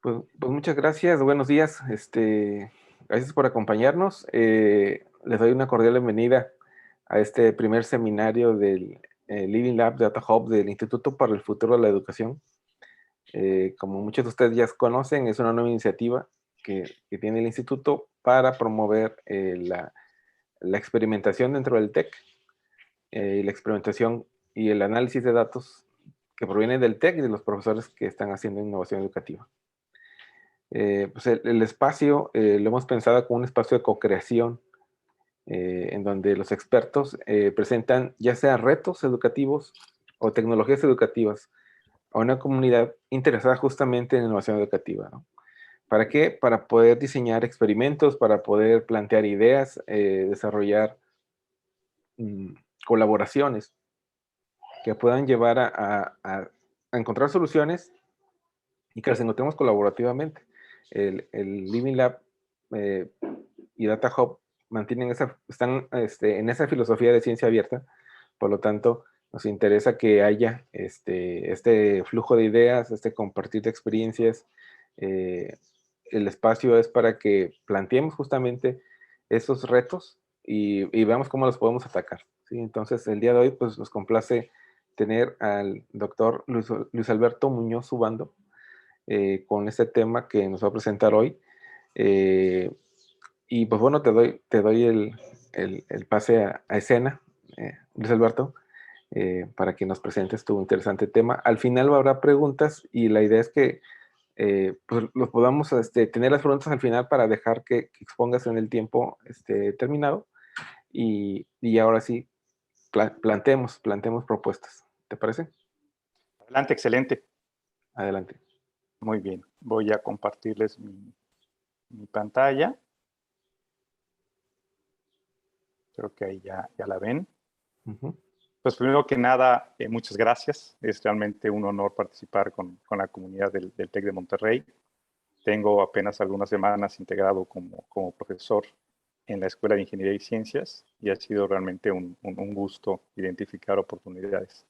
Pues muchas gracias, buenos días, gracias por acompañarnos. Les doy una cordial bienvenida a este primer seminario del Living Lab Data Hub del Instituto para el Futuro de la Educación. Como muchos de ustedes ya conocen, es una nueva iniciativa que tiene el instituto para promover la experimentación dentro del TEC, y la experimentación y el análisis de datos que provienen del TEC y de los profesores que están haciendo innovación educativa. Pues el espacio lo hemos pensado como un espacio de co-creación, en donde los expertos presentan ya sea retos educativos o tecnologías educativas a una comunidad interesada justamente en innovación educativa, ¿no? ¿Para qué? Para poder diseñar experimentos, para poder plantear ideas, desarrollar mm, colaboraciones que puedan llevar a encontrar soluciones y que las encontremos colaborativamente. El Living Lab eh, y Data Hub están en esa filosofía de ciencia abierta, por lo tanto, nos interesa que haya este flujo de ideas, este compartir de experiencias. eh, el espacio es para que planteemos justamente esos retos y veamos cómo los podemos atacar, ¿sí? Entonces, el día de hoy, pues nos complace tener al doctor Luis Alberto Muñoz Ubando, con este tema que nos va a presentar hoy. Eh, y pues bueno, te doy el pase a escena, Luis Alberto, para que nos presentes tu interesante tema. Al final habrá preguntas y la idea es que pues los podamos tener las preguntas al final para dejar que expongas en el tiempo terminado y ahora sí, planteemos propuestas. ¿Te parece? Adelante, excelente. Adelante. Muy bien. Voy a compartirles mi pantalla. Creo que ahí ya la ven. Ujú. Pues primero que nada, muchas gracias. Es realmente un honor participar con la comunidad del TEC de Monterrey. Tengo apenas algunas semanas integrado como profesor en la Escuela de Ingeniería y Ciencias y ha sido realmente un gusto identificar oportunidades.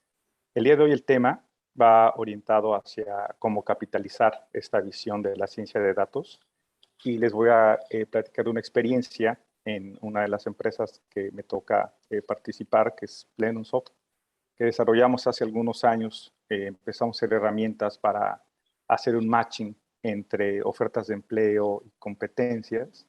El día de hoy el tema va orientado hacia cómo capitalizar esta visión de la ciencia de datos y les voy a platicar de una experiencia en una de las empresas que me toca participar, que es Plenumsoft, que desarrollamos hace algunos años. Empezamos a hacer herramientas para hacer un matching entre ofertas de empleo y competencias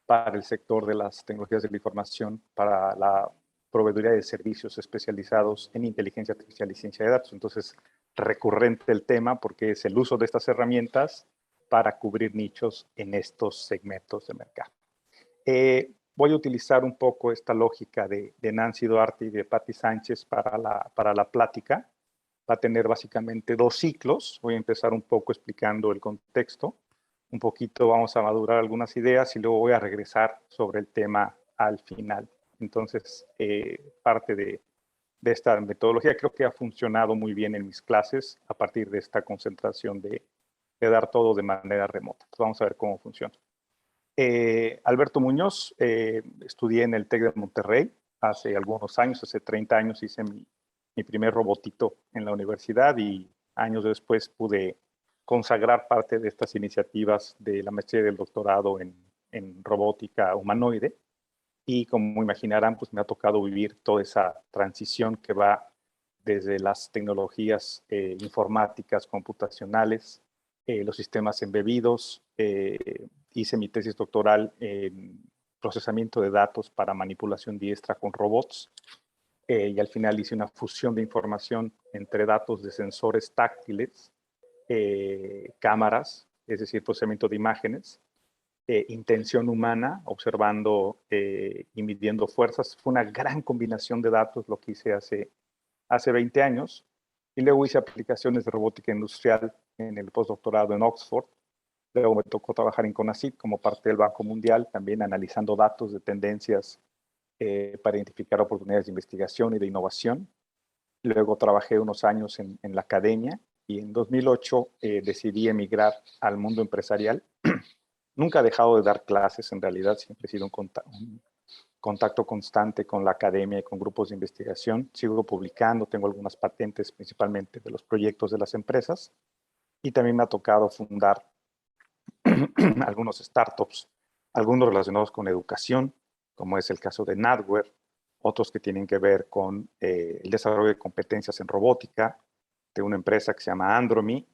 para el sector de las tecnologías de la información, para la proveeduría de servicios especializados en inteligencia artificial y ciencia de datos. Entonces, recurrente el tema porque es el uso de estas herramientas para cubrir nichos en estos segmentos de mercado. Voy a utilizar un poco esta lógica de Nancy Duarte y de Patti Sánchez para la plática. Va a tener básicamente dos ciclos. Voy a empezar un poco explicando el contexto. Un poquito vamos a madurar algunas ideas y luego voy a regresar sobre el tema al final. Entonces, parte de esta metodología creo que ha funcionado muy bien en mis clases a partir de esta concentración de dar todo de manera remota. Entonces, vamos a ver cómo funciona. Alberto Muñoz, estudié en el TEC de Monterrey hace algunos años, hace 30 años hice mi primer robotito en la universidad y años después pude consagrar parte de estas iniciativas de la maestría y del doctorado en robótica humanoide. Y como imaginarán, pues me ha tocado vivir toda esa transición que va desde las tecnologías informáticas, computacionales, los sistemas embebidos. Hice mi tesis doctoral en procesamiento de datos para manipulación diestra con robots. Y al final hice una fusión de información entre datos de sensores táctiles, cámaras, es decir, procesamiento de imágenes, intención humana, observando y midiendo fuerzas. Fue una gran combinación de datos lo que hice hace 20 años. Y luego hice aplicaciones de robótica industrial en el postdoctorado en Oxford. Luego me tocó trabajar en CONACYT como parte del Banco Mundial, también analizando datos de tendencias para identificar oportunidades de investigación y de innovación. Luego trabajé unos años en la academia y en 2008 decidí emigrar al mundo empresarial. Nunca he dejado de dar clases, en realidad siempre he sido un contacto constante con la academia y con grupos de investigación. Sigo publicando, tengo algunas patentes principalmente de los proyectos de las empresas y también me ha tocado fundar algunos startups, algunos relacionados con educación, como es el caso de Nadware, otros que tienen que ver con el desarrollo de competencias en robótica, de una empresa que se llama Andromy.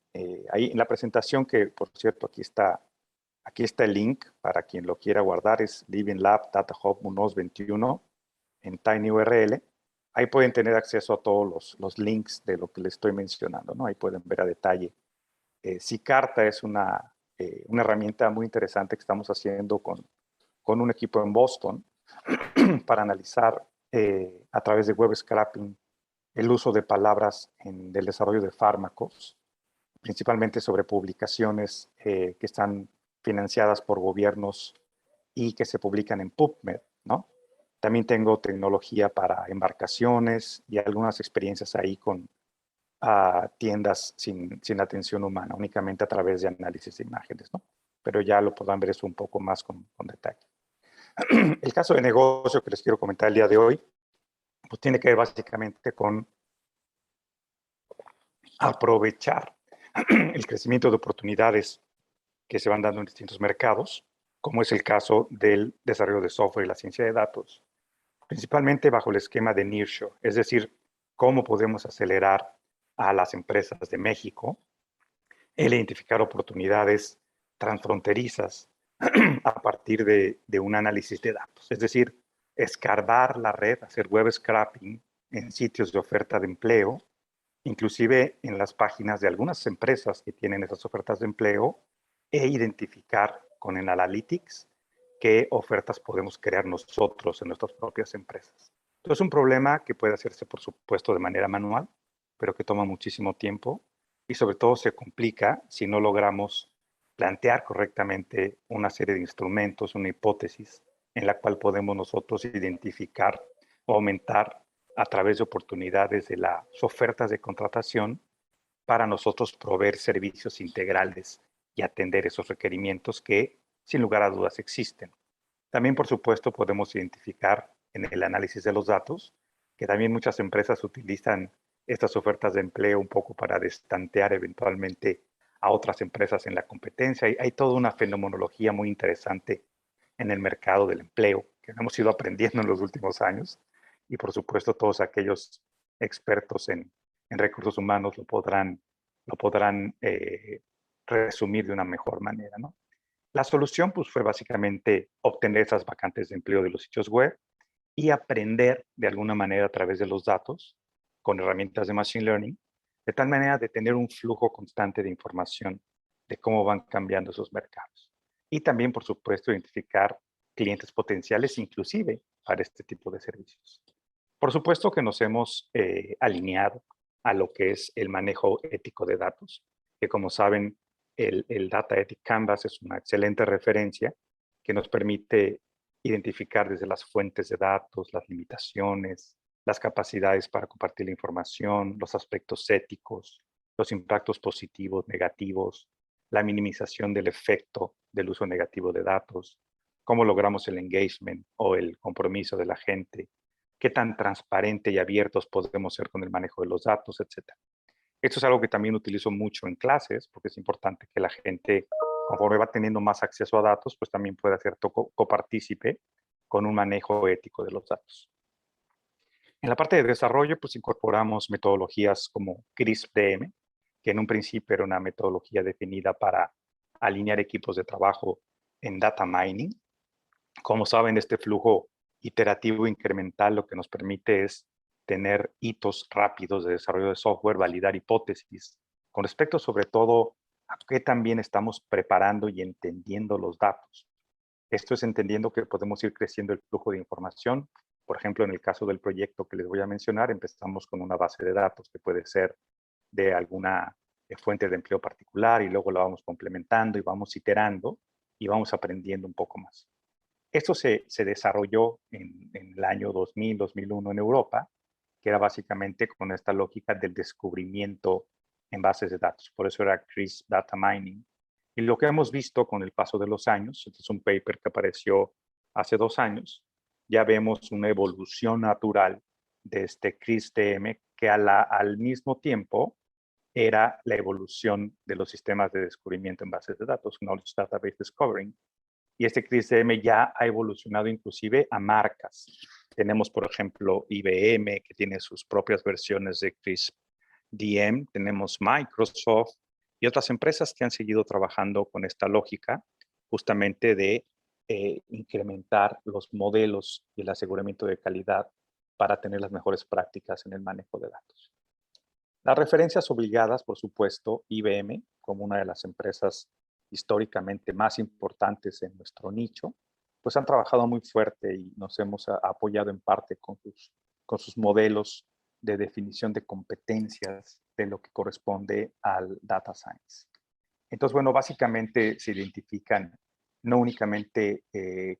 Ahí en la presentación, que por cierto aquí está el link para quien lo quiera guardar, es Living Lab Data Hub Munoz 21 en TinyURL. Ahí pueden tener acceso a todos los links de lo que les estoy mencionando, ¿no? Ahí pueden ver a detalle. Sicarta es una herramienta muy interesante que estamos haciendo con un equipo en Boston para analizar a través de web scraping el uso de palabras en el desarrollo de fármacos, principalmente sobre publicaciones que están financiadas por gobiernos y que se publican en PubMed, ¿no? También tengo tecnología para embarcaciones y algunas experiencias ahí con tiendas sin atención humana, únicamente a través de análisis de imágenes, ¿no? Pero ya lo podrán ver eso un poco más con detalle. El caso de negocio que les quiero comentar el día de hoy, pues tiene que ver básicamente con aprovechar el crecimiento de oportunidades que se van dando en distintos mercados, como es el caso del desarrollo de software y la ciencia de datos, principalmente bajo el esquema de nearshore, es decir, cómo podemos acelerar a las empresas de México el identificar oportunidades transfronterizas a partir de un análisis de datos, es decir, escarbar la red, hacer web scraping en sitios de oferta de empleo, inclusive en las páginas de algunas empresas que tienen esas ofertas de empleo, e identificar con el Analytics qué ofertas podemos crear nosotros en nuestras propias empresas. Entonces, es un problema que puede hacerse, por supuesto, de manera manual, pero que toma muchísimo tiempo y sobre todo se complica si no logramos plantear correctamente una serie de instrumentos, una hipótesis en la cual podemos nosotros identificar o aumentar a través de oportunidades de las ofertas de contratación para nosotros proveer servicios integrales y atender esos requerimientos que, sin lugar a dudas, existen. También, por supuesto, podemos identificar en el análisis de los datos que también muchas empresas utilizan estas ofertas de empleo un poco para destantear eventualmente a otras empresas en la competencia. Hay toda una fenomenología muy interesante en el mercado del empleo que hemos ido aprendiendo en los últimos años y por supuesto todos aquellos expertos en recursos humanos lo podrán resumir de una mejor manera, ¿no? La solución pues, fue básicamente obtener esas vacantes de empleo de los sitios web y aprender de alguna manera a través de los datos con herramientas de Machine Learning, de tal manera de tener un flujo constante de información de cómo van cambiando esos mercados. Y también, por supuesto, identificar clientes potenciales inclusive para este tipo de servicios. Por supuesto que nos hemos alineado a lo que es el manejo ético de datos, que como saben, el Data Ethic Canvas es una excelente referencia que nos permite identificar desde las fuentes de datos, las limitaciones, las capacidades para compartir la información, los aspectos éticos, los impactos positivos, negativos, la minimización del efecto del uso negativo de datos, cómo logramos el engagement o el compromiso de la gente, qué tan transparente y abiertos podemos ser con el manejo de los datos, etc. Esto es algo que también utilizo mucho en clases, porque es importante que la gente, conforme va teniendo más acceso a datos, pues también pueda ser copartícipe con un manejo ético de los datos. En la parte de desarrollo, pues incorporamos metodologías como CRISP-DM, que en un principio era una metodología definida para alinear equipos de trabajo en data mining. Como saben, este flujo iterativo incremental lo que nos permite es tener hitos rápidos de desarrollo de software, validar hipótesis, con respecto sobre todo a qué también estamos preparando y entendiendo los datos. Esto es entendiendo que podemos ir creciendo el flujo de información. Por ejemplo, en el caso del proyecto que les voy a mencionar, empezamos con una base de datos que puede ser de alguna fuente de empleo particular y luego la vamos complementando y vamos iterando y vamos aprendiendo un poco más. Esto se desarrolló en el año 2000, 2001 en Europa, que era básicamente con esta lógica del descubrimiento en bases de datos. Por eso era CRISP Data Mining. Y lo que hemos visto con el paso de los años, este es un paper que apareció hace 2 años, ya vemos una evolución natural de este CRISP-DM que al mismo tiempo era la evolución de los sistemas de descubrimiento en bases de datos, Knowledge Database Discovering. Y este CRISP-DM ya ha evolucionado inclusive a marcas. Tenemos, por ejemplo, IBM, que tiene sus propias versiones de CRISP-DM. Tenemos Microsoft y otras empresas que han seguido trabajando con esta lógica justamente de incrementar los modelos y el aseguramiento de calidad para tener las mejores prácticas en el manejo de datos. Las referencias obligadas, por supuesto, IBM, como una de las empresas históricamente más importantes en nuestro nicho, pues han trabajado muy fuerte y nos hemos apoyado en parte con sus modelos de definición de competencias de lo que corresponde al data science. Entonces, bueno, básicamente se identifican no únicamente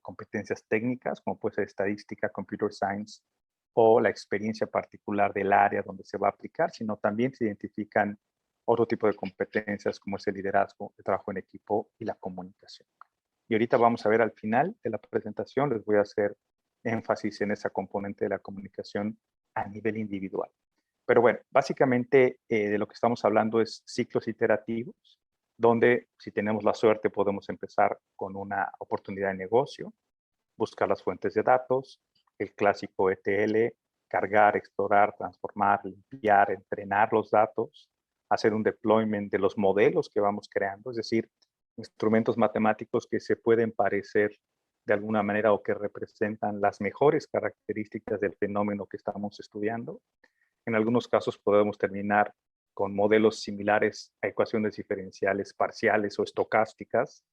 competencias técnicas, como puede ser estadística, computer science, o la experiencia particular del área donde se va a aplicar, sino también se identifican otro tipo de competencias como es el liderazgo, el trabajo en equipo y la comunicación. Y ahorita vamos a ver al final de la presentación, les voy a hacer énfasis en esa componente de la comunicación a nivel individual. Pero bueno, básicamente de lo que estamos hablando es ciclos iterativos, donde si tenemos la suerte podemos empezar con una oportunidad de negocio, buscar las fuentes de datos, el clásico ETL, cargar, explorar, transformar, limpiar, entrenar los datos, hacer un deployment de los modelos que vamos creando, es decir, instrumentos matemáticos que se pueden parecer de alguna manera o que representan las mejores características del fenómeno que estamos estudiando. En algunos casos podemos terminar con modelos similares a ecuaciones diferenciales parciales o estocásticas,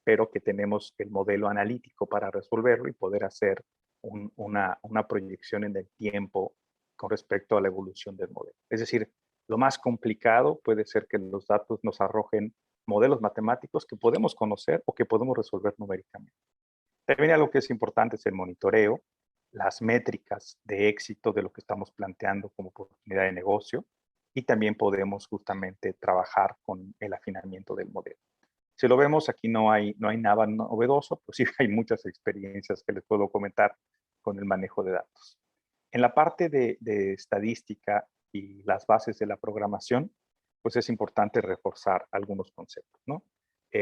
pero que tenemos el modelo analítico para resolverlo y poder hacer una proyección en el tiempo con respecto a la evolución del modelo. Es decir, lo más complicado puede ser que los datos nos arrojen modelos matemáticos que podemos conocer o que podemos resolver numéricamente. También algo que es importante es el monitoreo, las métricas de éxito de lo que estamos planteando como oportunidad de negocio, y también podemos justamente trabajar con el afinamiento del modelo. Si lo vemos, aquí no hay nada novedoso, pues sí hay muchas experiencias que les puedo comentar con el manejo de datos. En la parte de estadística y las bases de la programación, pues es importante reforzar algunos conceptos, ¿no?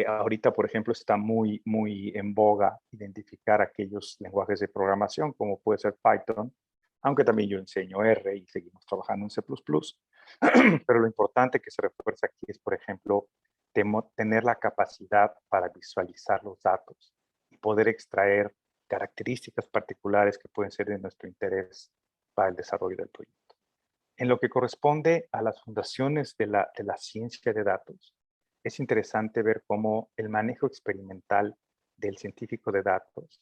Ahorita, por ejemplo, está muy en boga identificar aquellos lenguajes de programación, como puede ser Python, aunque también yo enseño R y seguimos trabajando en C++. Pero lo importante que se refuerza aquí es, por ejemplo, tener la capacidad para visualizar los datos y poder extraer características particulares que pueden ser de nuestro interés para el desarrollo del proyecto. En lo que corresponde a las fundaciones de la ciencia de datos, es interesante ver cómo el manejo experimental del científico de datos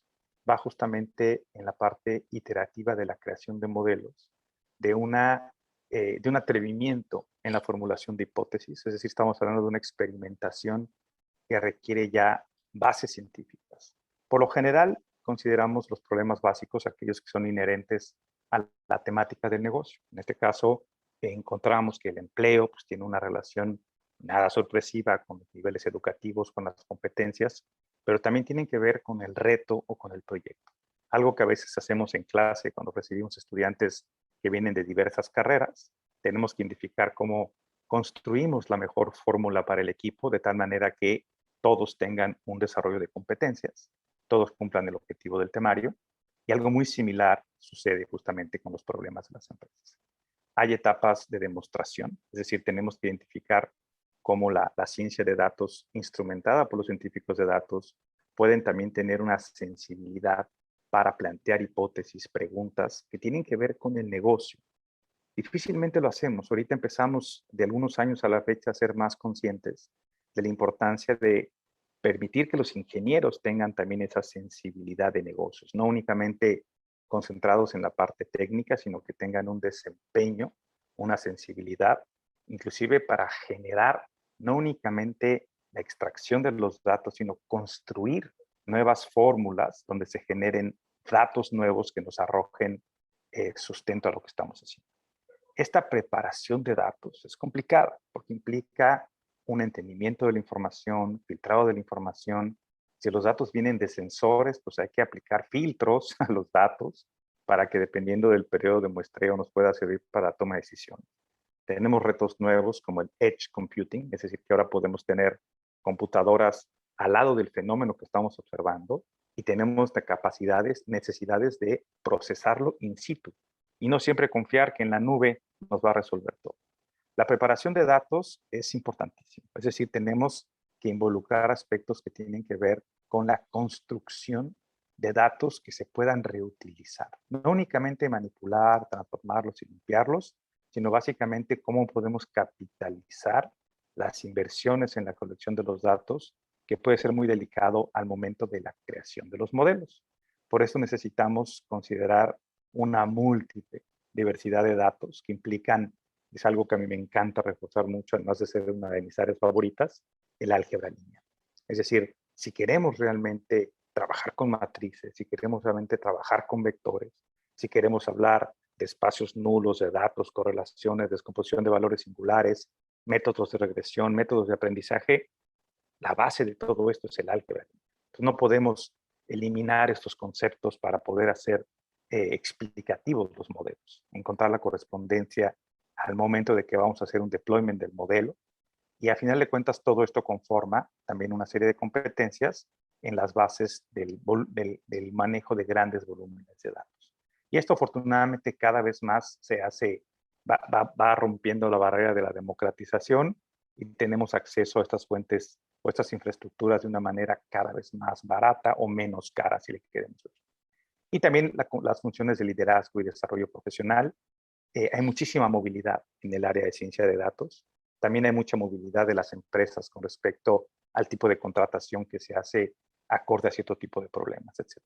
va justamente en la parte iterativa de la creación de modelos, de un atrevimiento en la formulación de hipótesis, es decir, estamos hablando de una experimentación que requiere ya bases científicas. Por lo general, consideramos los problemas básicos aquellos que son inherentes a la temática del negocio. En este caso, encontramos que el empleo pues, tiene una relación nada sorpresiva con los niveles educativos, con las competencias, pero también tienen que ver con el reto o con el proyecto. Algo que a veces hacemos en clase cuando recibimos estudiantes que vienen de diversas carreras, tenemos que identificar cómo construimos la mejor fórmula para el equipo de tal manera que todos tengan un desarrollo de competencias, todos cumplan el objetivo del temario, y algo muy similar sucede justamente con los problemas de las empresas. Hay etapas de demostración, es decir, tenemos que identificar cómo la ciencia de datos instrumentada por los científicos de datos pueden también tener una sensibilidad para plantear hipótesis, preguntas que tienen que ver con el negocio. Difícilmente lo hacemos. Ahorita empezamos de algunos años a la fecha a ser más conscientes de la importancia de permitir que los ingenieros tengan también esa sensibilidad de negocios, no únicamente concentrados en la parte técnica, sino que tengan un desempeño, una sensibilidad, inclusive para generar no únicamente la extracción de los datos, sino construir nuevas fórmulas donde se generen datos nuevos que nos arrojen sustento a lo que estamos haciendo. Esta preparación de datos es complicada porque implica un entendimiento de la información, filtrado de la información. Si los datos vienen de sensores, pues hay que aplicar filtros a los datos para que dependiendo del periodo de muestreo nos pueda servir para la toma de decisiones. Tenemos retos nuevos como el edge computing, es decir, que ahora podemos tener computadoras al lado del fenómeno que estamos observando y tenemos de capacidades, necesidades de procesarlo in situ y no siempre confiar que en la nube nos va a resolver todo. La preparación de datos es importantísima, es decir, tenemos que involucrar aspectos que tienen que ver con la construcción de datos que se puedan reutilizar. No únicamente manipular, transformarlos y limpiarlos, sino básicamente cómo podemos capitalizar las inversiones en la colección de los datos, que puede ser muy delicado al momento de la creación de los modelos. Por eso necesitamos considerar una múltiple diversidad de datos que implican, es algo que a mí me encanta reforzar mucho, además de ser una de mis áreas favoritas, el álgebra lineal. Es decir, si queremos realmente trabajar con matrices, si queremos realmente trabajar con vectores, si queremos hablar de espacios nulos de datos, correlaciones, descomposición de valores singulares, métodos de regresión, métodos de aprendizaje, la base de todo esto es el álgebra. Entonces, no podemos eliminar estos conceptos para poder hacer explicativos los modelos, encontrar la correspondencia al momento de que vamos a hacer un deployment del modelo. Y a final de cuentas, todo esto conforma también una serie de competencias en las bases del manejo de grandes volúmenes de datos. Y esto afortunadamente cada vez más se hace, va rompiendo la barrera de la democratización y tenemos acceso a estas fuentes o estas infraestructuras de una manera cada vez más barata o menos cara, si le queremos decir. Y también las funciones de liderazgo y desarrollo profesional. Hay muchísima movilidad en el área de ciencia de datos. También hay mucha movilidad de las empresas con respecto al tipo de contratación que se hace acorde a cierto tipo de problemas, etc.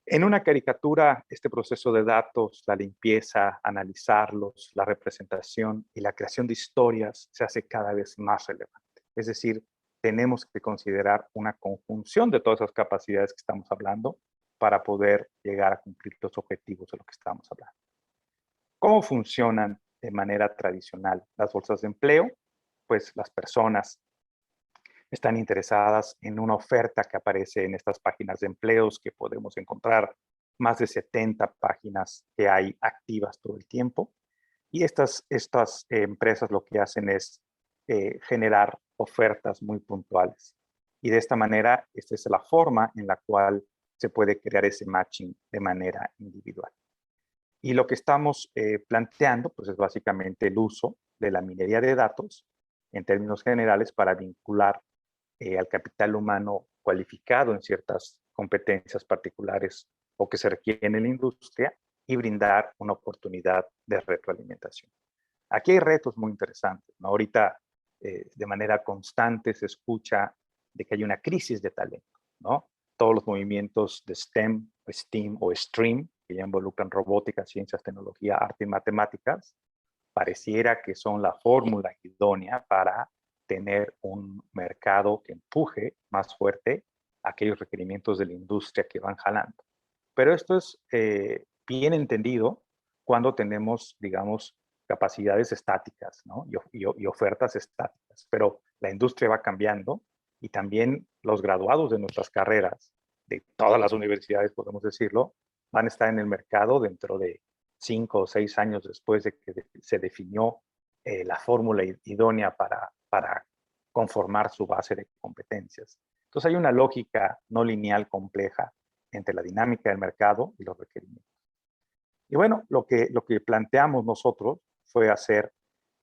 En una caricatura, este proceso de datos, la limpieza, analizarlos, la representación y la creación de historias se hace cada vez más relevante. Es decir, tenemos que considerar una conjunción de todas esas capacidades que estamos hablando para poder llegar a cumplir los objetivos de lo que estamos hablando. ¿Cómo funcionan de manera tradicional las bolsas de empleo? Pues las personas están interesadas en una oferta que aparece en estas páginas de empleos que podemos encontrar más de 70 páginas que hay activas todo el tiempo. Y estas empresas lo que hacen es generar ofertas muy puntuales. Y de esta manera, esta es la forma en la cual se puede crear ese matching de manera individual. Y lo que estamos planteando pues es básicamente el uso de la minería de datos en términos generales para vincular al capital humano cualificado en ciertas competencias particulares o que se requieren en la industria y brindar una oportunidad de retroalimentación. Aquí hay retos muy interesantes, ¿no? Ahorita de manera constante se escucha de que hay una crisis de talento, ¿no? Todos los movimientos de STEM, STEAM o STREAM, que ya involucran robótica, ciencias, tecnología, arte y matemáticas, pareciera que son la fórmula idónea para tener un mercado que empuje más fuerte aquellos requerimientos de la industria que van jalando. Pero esto es bien entendido cuando tenemos, digamos, capacidades estáticas, ¿no? y ofertas estáticas. Pero la industria va cambiando y también los graduados de nuestras carreras, de todas las universidades, podemos decirlo, van a estar en el mercado dentro de 5 o 6 años después de que se definió la fórmula idónea para conformar su base de competencias. Entonces hay una lógica no lineal compleja entre la dinámica del mercado y los requerimientos. Y bueno, lo que planteamos nosotros fue hacer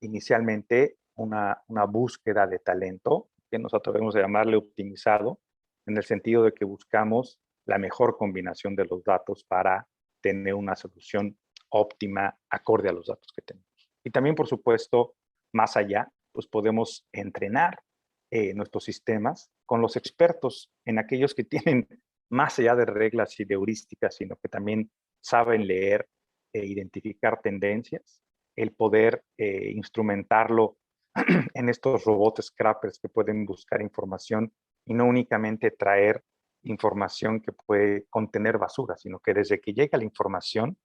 inicialmente una búsqueda de talento, que nos atrevemos a llamarle optimizado, en el sentido de que buscamos la mejor combinación de los datos para tener una solución óptima acorde a los datos que tenemos. Y también, por supuesto, más allá, pues podemos entrenar nuestros sistemas con los expertos en aquellos que tienen más allá de reglas y de heurísticas, sino que también saben leer e identificar tendencias, el poder instrumentarlo en estos robots scrappers que pueden buscar información y no únicamente traer información que puede contener basura, sino que desde que llega la información,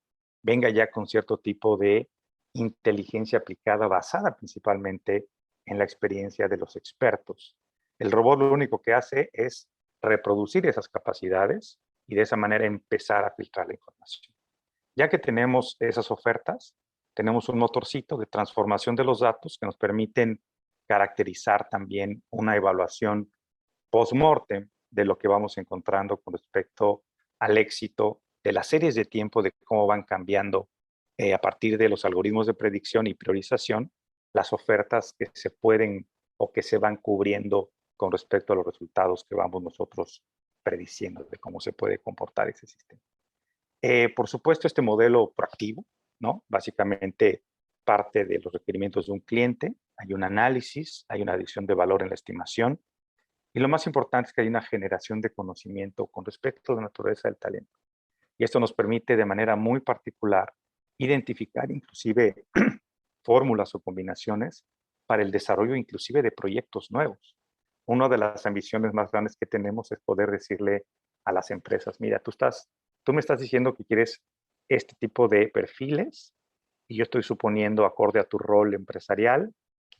venga ya con cierto tipo de inteligencia aplicada basada principalmente en la experiencia de los expertos. El robot lo único que hace es reproducir esas capacidades y de esa manera empezar a filtrar la información. Ya que tenemos esas ofertas, tenemos un motorcito de transformación de los datos que nos permiten caracterizar también una evaluación post-mortem de lo que vamos encontrando con respecto al éxito de las series de tiempo, de cómo van cambiando a partir de los algoritmos de predicción y priorización, las ofertas que se pueden o que se van cubriendo con respecto a los resultados que vamos nosotros prediciendo de cómo se puede comportar ese sistema. Por supuesto, este modelo proactivo, ¿no? Básicamente parte de los requerimientos de un cliente, hay un análisis, hay una adición de valor en la estimación, y lo más importante es que hay una generación de conocimiento con respecto a la naturaleza del talento. Y esto nos permite de manera muy particular identificar inclusive fórmulas o combinaciones para el desarrollo inclusive de proyectos nuevos. Una de las ambiciones más grandes que tenemos es poder decirle a las empresas, mira, tú me estás diciendo que quieres este tipo de perfiles y yo estoy suponiendo, acorde a tu rol empresarial,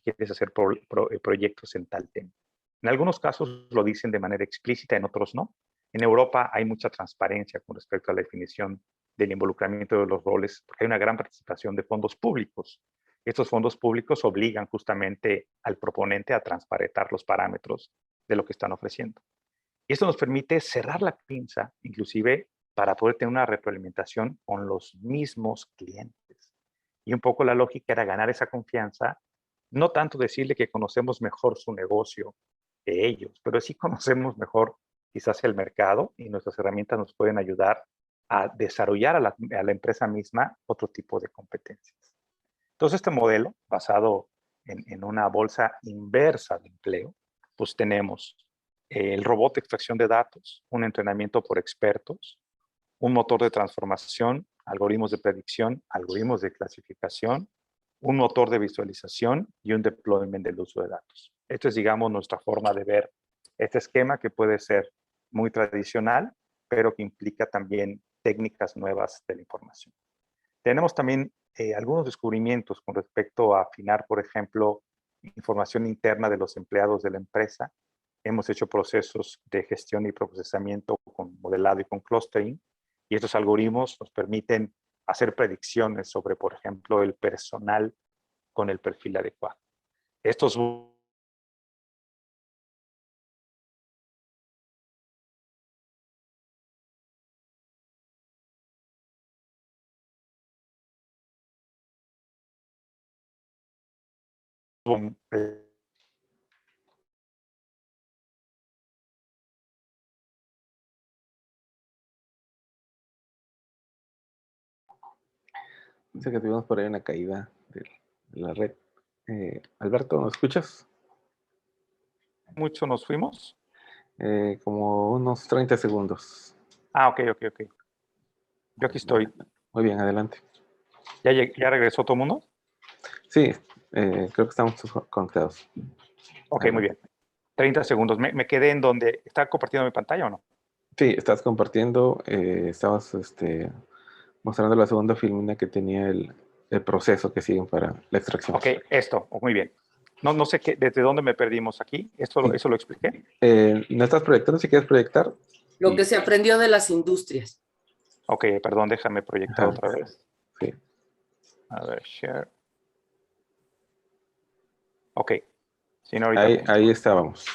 que quieres hacer proyectos en tal tema. En algunos casos lo dicen de manera explícita, en otros no. En Europa hay mucha transparencia con respecto a la definición del involucramiento de los roles, porque hay una gran participación de fondos públicos. Estos fondos públicos obligan justamente al proponente a transparentar los parámetros de lo que están ofreciendo. Y esto nos permite cerrar la pinza, inclusive para poder tener una retroalimentación con los mismos clientes. Y un poco la lógica era ganar esa confianza, no tanto decirle que conocemos mejor su negocio que ellos, pero sí conocemos mejor quizás el mercado y nuestras herramientas nos pueden ayudar a desarrollar a la empresa misma otro tipo de competencias. Entonces, este modelo, basado en una bolsa inversa de empleo, pues tenemos el robot de extracción de datos, un entrenamiento por expertos, un motor de transformación, algoritmos de predicción, algoritmos de clasificación, un motor de visualización y un deployment del uso de datos. Esto es, digamos, nuestra forma de ver este esquema que puede ser muy tradicional, pero que implica también técnicas nuevas de la información. Tenemos también algunos descubrimientos con respecto a afinar, por ejemplo, información interna de los empleados de la empresa. Hemos hecho procesos de gestión y procesamiento con modelado y con clustering, y estos algoritmos nos permiten hacer predicciones sobre, por ejemplo, el personal con el perfil adecuado. Estos Dice que tuvimos por ahí una caída de la red. Alberto, ¿nos escuchas? mucho nos fuimos. Como unos 30 segundos. Ah, ok. Yo aquí estoy. Muy bien, adelante. ¿Ya regresó todo el mundo? Sí, creo que estamos conectados. Ok, muy bien. 30 segundos. Me quedé en donde... ¿Está compartiendo mi pantalla o no? Sí, estás compartiendo, estabas mostrando la segunda filmina que tenía el proceso que siguen para la extracción. Ok, esto, muy bien. No sé desde dónde me perdimos aquí. ¿Eso lo expliqué? ¿No estás proyectando? Si quieres proyectar. Lo que se aprendió de las industrias. Ok, perdón, déjame proyectar otra vez. Sí. A ver, share. Ok. Sí, no, ahí estábamos.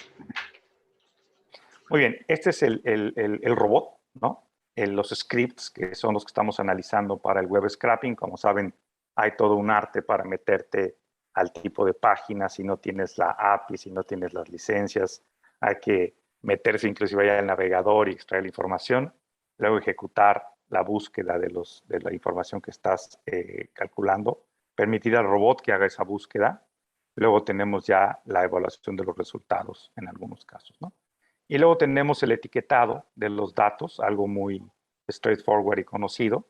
Muy bien, este es el robot, ¿no? Los scripts que son los que estamos analizando para el web scraping. Como saben, hay todo un arte para meterte al tipo de página si no tienes la API, si no tienes las licencias. Hay que meterse inclusive allá al navegador y extraer la información, luego ejecutar la búsqueda de la información que estás calculando, permitir al robot que haga esa búsqueda. Luego tenemos ya la evaluación de los resultados en algunos casos, ¿no? Y luego tenemos el etiquetado de los datos, algo muy straightforward y conocido.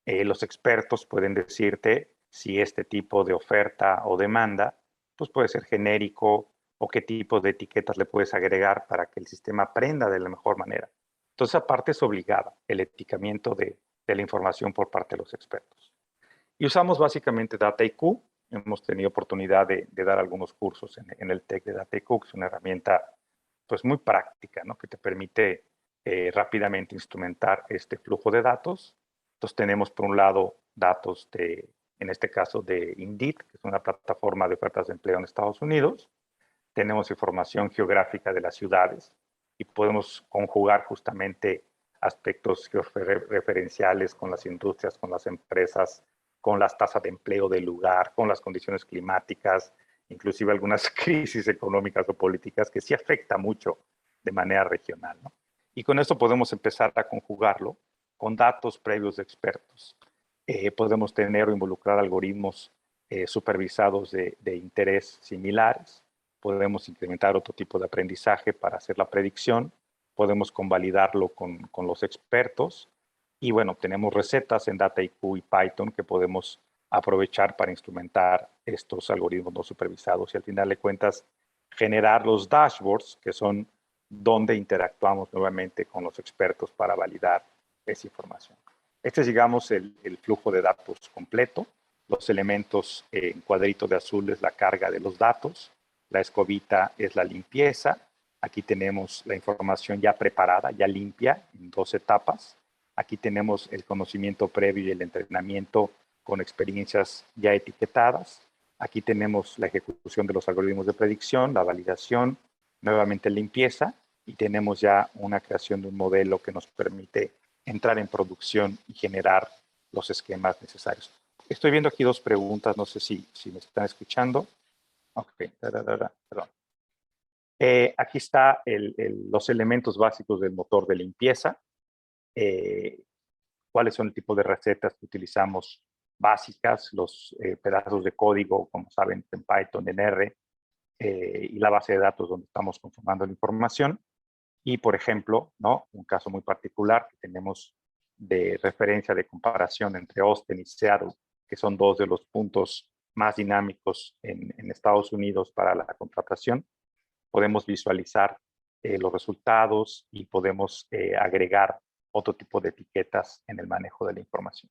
Los expertos pueden decirte si este tipo de oferta o demanda pues puede ser genérico o qué tipo de etiquetas le puedes agregar para que el sistema aprenda de la mejor manera. Entonces, aparte es obligada el etiquetamiento de la información por parte de los expertos. Y usamos básicamente DataIQ. Hemos tenido oportunidad de dar algunos cursos en el TEC de DataIQ, que es una herramienta pues muy práctica, ¿no? Que te permite rápidamente instrumentar este flujo de datos. Entonces tenemos por un lado datos de en este caso de Indeed, que es una plataforma de ofertas de empleo en Estados Unidos. Tenemos información geográfica de las ciudades y podemos conjugar justamente aspectos georreferenciales con las industrias, con las empresas, con las tasas de empleo del lugar, con las condiciones climáticas, inclusive algunas crisis económicas o políticas que sí afecta mucho de manera regional, ¿no? Y con esto podemos empezar a conjugarlo con datos previos de expertos. Podemos tener o involucrar algoritmos supervisados de interés similares. Podemos incrementar otro tipo de aprendizaje para hacer la predicción. Podemos convalidarlo con los expertos. Y bueno, tenemos recetas en Dataiku y Python que podemos aprovechar para instrumentar estos algoritmos no supervisados y al final de cuentas generar los dashboards, que son donde interactuamos nuevamente con los expertos para validar esa información. Este es, digamos, el flujo de datos completo. Los elementos en cuadrito de azul es la carga de los datos. La escobita es la limpieza. Aquí tenemos la información ya preparada, ya limpia, en 2 etapas. Aquí tenemos el conocimiento previo y el entrenamiento con experiencias ya etiquetadas. Aquí tenemos la ejecución de los algoritmos de predicción, la validación, nuevamente limpieza, y tenemos ya una creación de un modelo que nos permite entrar en producción y generar los esquemas necesarios. Estoy viendo aquí 2 preguntas, no sé si me están escuchando. Ok, perdón. Aquí está los elementos básicos del motor de limpieza. Cuáles son el tipo de recetas que utilizamos básicas, los pedazos de código, como saben, en Python, en R, y la base de datos donde estamos conformando la información. Y, por ejemplo, ¿no?, un caso muy particular que tenemos de referencia de comparación entre Austin y Seattle, que son 2 de los puntos más dinámicos en Estados Unidos para la contratación. Podemos visualizar los resultados y podemos agregar otro tipo de etiquetas en el manejo de la información.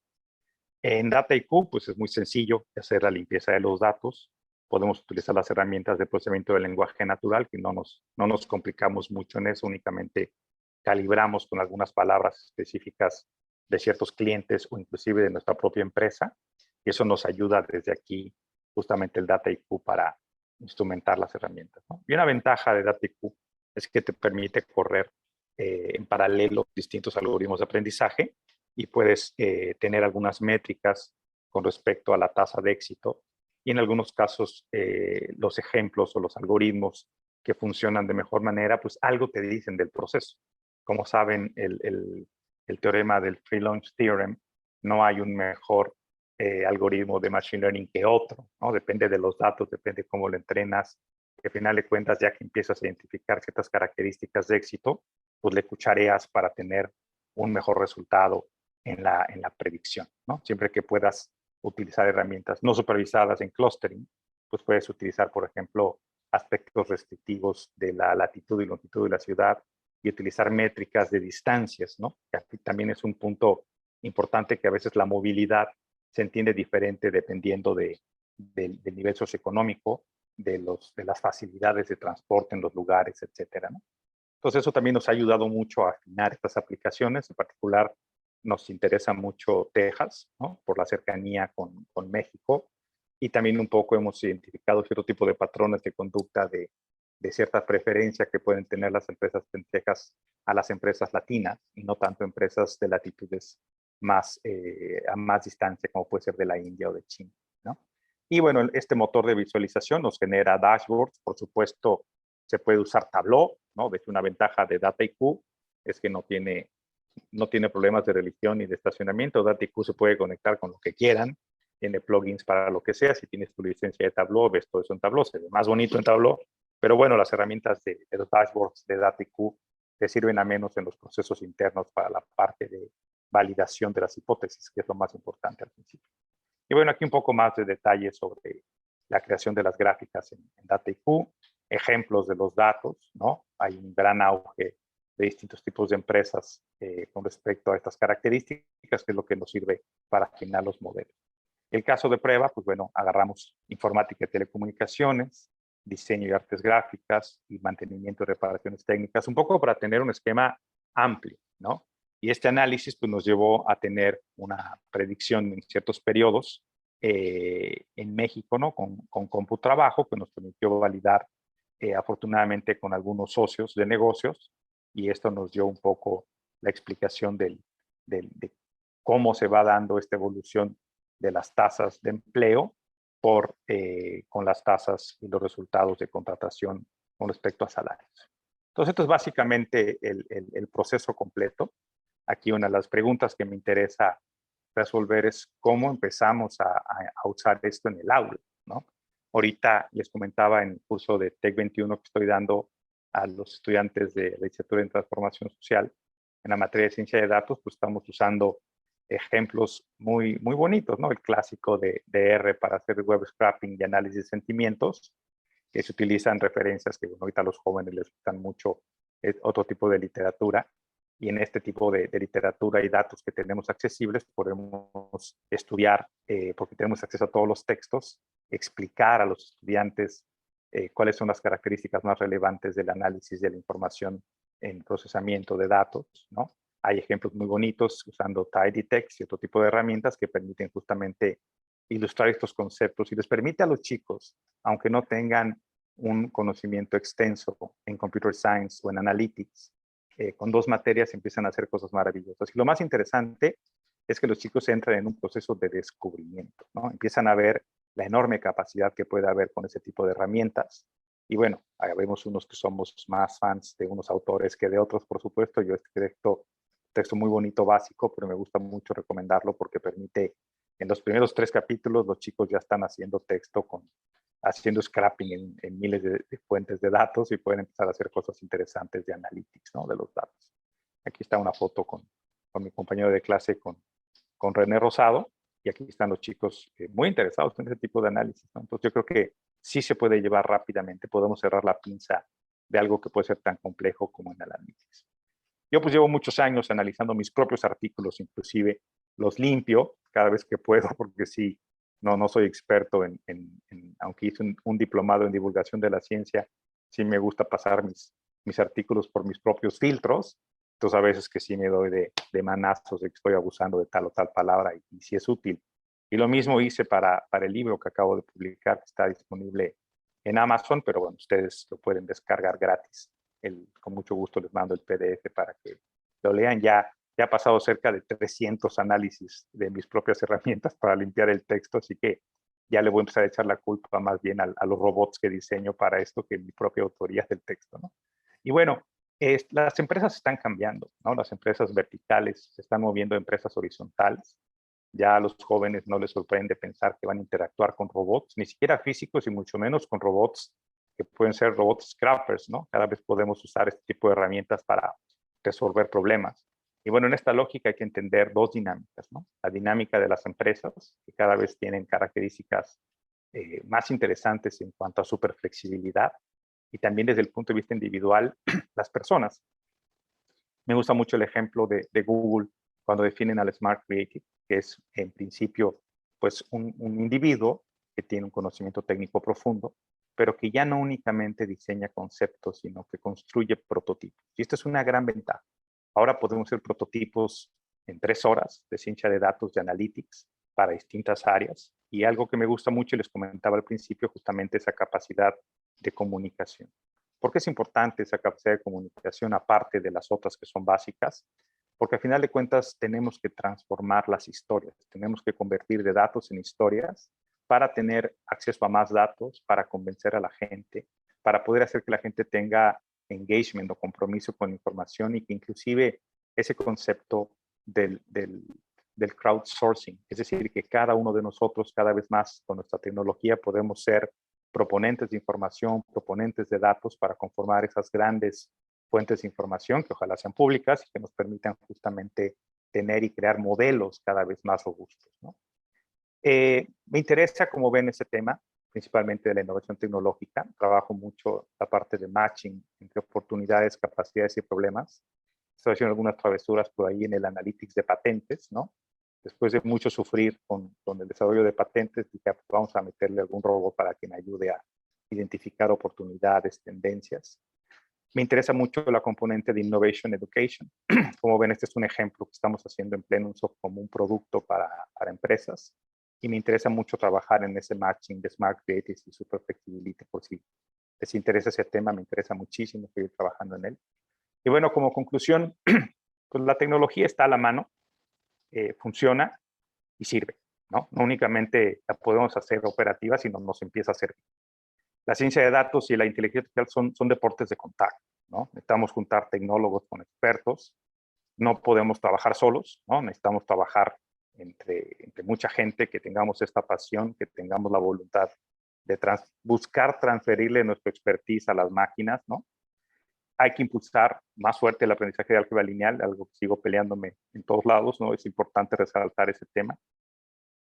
En Dataiku, pues es muy sencillo hacer la limpieza de los datos. Podemos utilizar las herramientas de procesamiento del lenguaje natural, que no nos complicamos mucho en eso, únicamente calibramos con algunas palabras específicas de ciertos clientes o inclusive de nuestra propia empresa. Y eso nos ayuda desde aquí, justamente el Dataiku, para instrumentar las herramientas, ¿no? Y una ventaja de Dataiku es que te permite correr en paralelo distintos algoritmos de aprendizaje y puedes tener algunas métricas con respecto a la tasa de éxito y en algunos casos los ejemplos o los algoritmos que funcionan de mejor manera, pues algo te dicen del proceso. Como saben, el teorema del Free Lunch Theorem, no hay un mejor algoritmo de Machine Learning que otro, ¿no? Depende de los datos, depende cómo lo entrenas. Al final de cuentas, ya que empiezas a identificar ciertas características de éxito, pues le cuchareas para tener un mejor resultado en la predicción, ¿no? Siempre que puedas utilizar herramientas no supervisadas en clustering, pues puedes utilizar, por ejemplo, aspectos restrictivos de la latitud y longitud de la ciudad y utilizar métricas de distancias, ¿no? Que aquí también es un punto importante, que a veces la movilidad se entiende diferente dependiendo del nivel socioeconómico, de las facilidades de transporte en los lugares, etcétera, ¿no? Entonces, eso también nos ha ayudado mucho a afinar estas aplicaciones. En particular, nos interesa mucho Texas, ¿no?, por la cercanía con México. Y también un poco hemos identificado cierto tipo de patrones de conducta de cierta preferencia que pueden tener las empresas en Texas a las empresas latinas y no tanto empresas de latitudes a más distancia, como puede ser de la India o de China, ¿no? Y bueno, este motor de visualización nos genera dashboards. Por supuesto, se puede usar Tableau, ¿no? De hecho, una ventaja de Dataiku es que no tiene problemas de religión ni de estacionamiento. Dataiku se puede conectar con lo que quieran, tiene plugins para lo que sea. Si tienes tu licencia de Tableau, ves todo eso en Tableau, se ve más bonito en Tableau. Pero bueno, las herramientas de los dashboards de Dataiku te sirven a menos en los procesos internos para la parte de validación de las hipótesis, que es lo más importante al principio. Y bueno, aquí un poco más de detalles sobre la creación de las gráficas en Dataiku, ejemplos de los datos, ¿no? Hay un gran auge de distintos tipos de empresas con respecto a estas características, que es lo que nos sirve para afinar los modelos. El caso de prueba, pues bueno, agarramos informática y telecomunicaciones, diseño y artes gráficas y mantenimiento y reparaciones técnicas, un poco para tener un esquema amplio, ¿no? Y este análisis pues, nos llevó a tener una predicción en ciertos periodos en México, ¿no? Con CompuTrabajo, que nos permitió validar afortunadamente con algunos socios de negocios, y esto nos dio un poco la explicación de cómo se va dando esta evolución de las tasas de empleo con las tasas y los resultados de contratación con respecto a salarios. Entonces, esto es básicamente el proceso completo. Aquí una de las preguntas que me interesa resolver es cómo empezamos a usar esto en el aula, ¿no? Ahorita les comentaba en el curso de Tech 21 que estoy dando a los estudiantes de licenciatura en transformación social, en la materia de ciencia de datos, pues estamos usando ejemplos muy bonitos, ¿no? El clásico de R para hacer web scraping y análisis de sentimientos, que se utilizan referencias que bueno, ahorita a los jóvenes les gustan mucho, otro tipo de literatura. Y en este tipo de literatura y datos que tenemos accesibles, podemos estudiar, porque tenemos acceso a todos los textos, explicar a los estudiantes cuáles son las características más relevantes del análisis de la información en procesamiento de datos, ¿no? Hay ejemplos muy bonitos usando tidytext y otro tipo de herramientas que permiten justamente ilustrar estos conceptos y les permite a los chicos, aunque no tengan un conocimiento extenso en Computer Science o en Analytics, con 2 materias empiezan a hacer cosas maravillosas. Y lo más interesante es que los chicos entran en un proceso de descubrimiento, ¿no? Empiezan a ver la enorme capacidad que puede haber con ese tipo de herramientas. Y bueno, vemos unos que somos más fans de unos autores que de otros, por supuesto. Yo este texto muy bonito, básico, pero me gusta mucho recomendarlo porque permite, en los primeros 3 capítulos, los chicos ya están haciendo texto haciendo scrapping en miles de fuentes de datos y pueden empezar a hacer cosas interesantes de analytics, ¿no? De los datos. Aquí está una foto con mi compañero de clase, con René Rosado, y aquí están los chicos muy interesados en ese tipo de análisis, ¿no? Entonces yo creo que sí se puede llevar rápidamente, podemos cerrar la pinza de algo que puede ser tan complejo como en Analytics. Yo pues llevo muchos años analizando mis propios artículos, inclusive los limpio cada vez que puedo, porque sí, no soy experto aunque hice un diplomado en divulgación de la ciencia, sí me gusta pasar mis artículos por mis propios filtros. Entonces a veces que sí me doy de manazos de que estoy abusando de tal o tal palabra y sí es útil. Y lo mismo hice para el libro que acabo de publicar, que está disponible en Amazon, pero bueno, ustedes lo pueden descargar gratis. Con mucho gusto les mando el PDF para que lo lean. Ya he pasado cerca de 300 análisis de mis propias herramientas para limpiar el texto, así que ya le voy a empezar a echar la culpa más bien a los robots que diseño para esto que mi propia autoría del texto, ¿no? Y bueno, las empresas están cambiando, ¿no? Las empresas verticales se están moviendo a empresas horizontales. Ya a los jóvenes no les sorprende pensar que van a interactuar con robots, ni siquiera físicos y mucho menos con robots que pueden ser robots scrappers, ¿no? Cada vez podemos usar este tipo de herramientas para resolver problemas. Y bueno, en esta lógica hay que entender 2 dinámicas, ¿no? La dinámica de las empresas, que cada vez tienen características más interesantes en cuanto a superflexibilidad, y también desde el punto de vista individual, las personas. Me gusta mucho el ejemplo de Google cuando definen al Smart Creative, que es en principio pues un individuo que tiene un conocimiento técnico profundo, pero que ya no únicamente diseña conceptos, sino que construye prototipos. Y esta es una gran ventaja. Ahora podemos hacer prototipos en 3 horas de ciencia de datos, de analytics, para distintas áreas. Y algo que me gusta mucho, y les comentaba al principio, justamente esa capacidad de comunicación. ¿Por qué es importante esa capacidad de comunicación aparte de las otras que son básicas? Porque al final de cuentas tenemos que transformar las historias, tenemos que convertir de datos en historias para tener acceso a más datos, para convencer a la gente, para poder hacer que la gente tenga engagement o compromiso con la información y que inclusive ese concepto del crowdsourcing, es decir, que cada uno de nosotros cada vez más con nuestra tecnología podemos ser proponentes de información, proponentes de datos para conformar esas grandes fuentes de información que ojalá sean públicas y que nos permitan justamente tener y crear modelos cada vez más robustos, ¿no? Me interesa, como ven, ese tema, principalmente de la innovación tecnológica. Trabajo mucho la parte de matching entre oportunidades, capacidades y problemas. Estoy haciendo algunas travesuras por ahí en el analytics de patentes, ¿no? Después de mucho sufrir con el desarrollo de patentes, dije, pues vamos a meterle algún robot para que me ayude a identificar oportunidades, tendencias. Me interesa mucho la componente de Innovation Education. Como ven, este es un ejemplo que estamos haciendo en Plenumsoft como un producto para empresas. y me interesa mucho trabajar en ese matching de Smart Creatives y Super Flexibility. Por si les interesa ese tema, me interesa muchísimo seguir trabajando en él. Y bueno, como conclusión, pues la tecnología está a la mano, funciona y sirve, ¿no? No únicamente la podemos hacer operativa, sino nos empieza a servir. La ciencia de datos y la inteligencia artificial son deportes de contacto, ¿no? Necesitamos juntar tecnólogos con expertos, no podemos trabajar solos, ¿no? Necesitamos trabajar entre mucha gente, que tengamos esta pasión, que tengamos la voluntad de buscar transferirle nuestra expertise a las máquinas, ¿no? Hay que impulsar más fuerte el aprendizaje de álgebra lineal, algo que sigo peleándome en todos lados, ¿no? Es importante resaltar ese tema.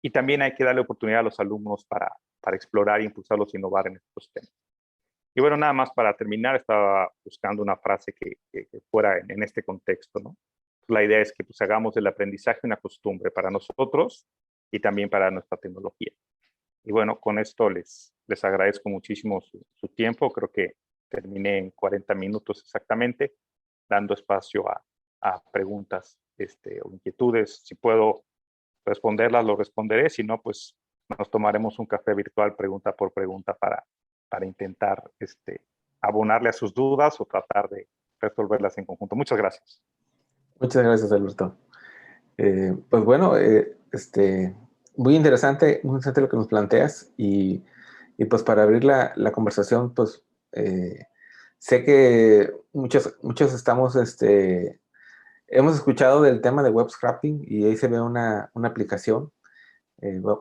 Y también hay que darle oportunidad a los alumnos para explorar e impulsarlos a innovar en estos temas. Y bueno, nada más para terminar, estaba buscando una frase que fuera en este contexto, ¿no? La idea es que pues, hagamos del aprendizaje una costumbre para nosotros y también para nuestra tecnología. Y bueno, con esto les agradezco muchísimo su tiempo. Creo que terminé en 40 minutos exactamente, dando espacio a preguntas o inquietudes. Si puedo responderlas, lo responderé. Si no, pues nos tomaremos un café virtual pregunta por pregunta para intentar abonarle a sus dudas o tratar de resolverlas en conjunto. Muchas gracias. Muchas gracias, Alberto. Pues bueno, muy interesante lo que nos planteas y pues para abrir la conversación, pues sé que muchos estamos, hemos escuchado del tema de web scraping y ahí se ve una aplicación.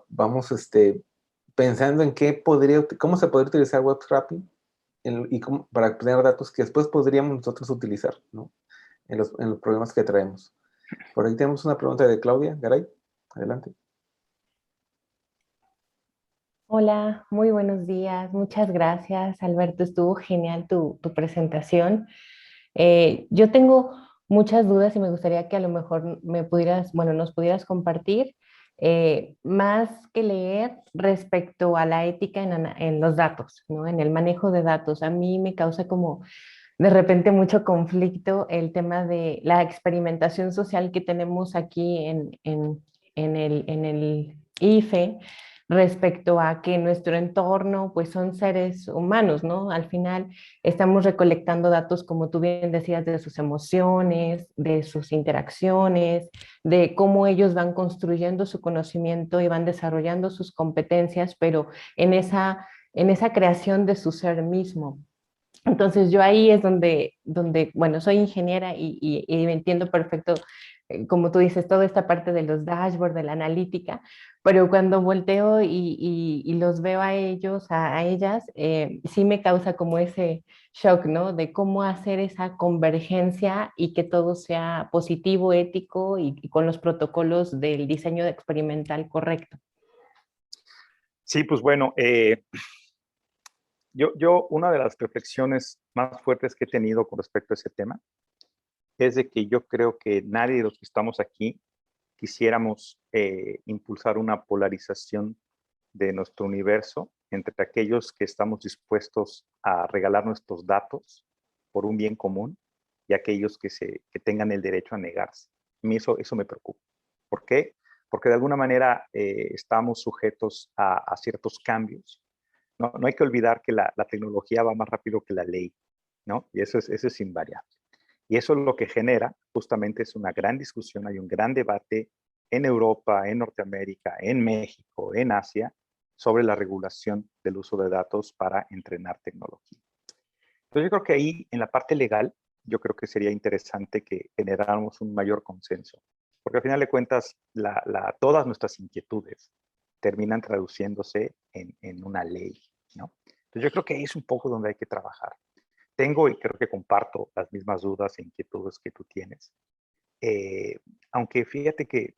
Vamos pensando en cómo se podría utilizar web scraping y para obtener datos que después podríamos nosotros utilizar, ¿no? En los problemas que traemos. Por ahí tenemos una pregunta de Claudia Garay. Adelante. Hola, muy buenos días. Muchas gracias, Alberto. Estuvo genial tu presentación. Yo tengo muchas dudas y me gustaría que a lo mejor nos pudieras compartir más que leer respecto a la ética en los datos, ¿no? En el manejo de datos. A mí me causa como de repente mucho conflicto el tema de la experimentación social que tenemos aquí en el IFE respecto a que nuestro entorno pues son seres humanos, ¿no? Al final estamos recolectando datos, como tú bien decías, de sus emociones, de sus interacciones, de cómo ellos van construyendo su conocimiento y van desarrollando sus competencias, pero en esa creación de su ser mismo. Entonces yo ahí es donde bueno, soy ingeniera y entiendo perfecto, como tú dices, toda esta parte de los dashboards, de la analítica, pero cuando volteo y los veo a ellos, a ellas, sí me causa como ese shock, ¿no? De cómo hacer esa convergencia y que todo sea positivo, ético y con los protocolos del diseño experimental correcto. Sí, pues bueno, una de las reflexiones más fuertes que he tenido con respecto a ese tema es de que yo creo que nadie de los que estamos aquí quisiéramos impulsar una polarización de nuestro universo entre aquellos que estamos dispuestos a regalar nuestros datos por un bien común y aquellos que tengan el derecho a negarse. A mí eso me preocupa. ¿Por qué? Porque de alguna manera estamos sujetos a ciertos cambios. No hay que olvidar que la tecnología va más rápido que la ley, ¿no? Y eso es invariable. Y eso lo que genera justamente es una gran discusión, hay un gran debate en Europa, en Norteamérica, en México, en Asia, sobre la regulación del uso de datos para entrenar tecnología. Entonces yo creo que ahí, en la parte legal, yo creo que sería interesante que generáramos un mayor consenso, porque al final de cuentas, todas nuestras inquietudes terminan traduciéndose en una ley, ¿no? Entonces yo creo que ahí es un poco donde hay que trabajar. Tengo y creo que comparto las mismas dudas e inquietudes que tú tienes. Aunque fíjate que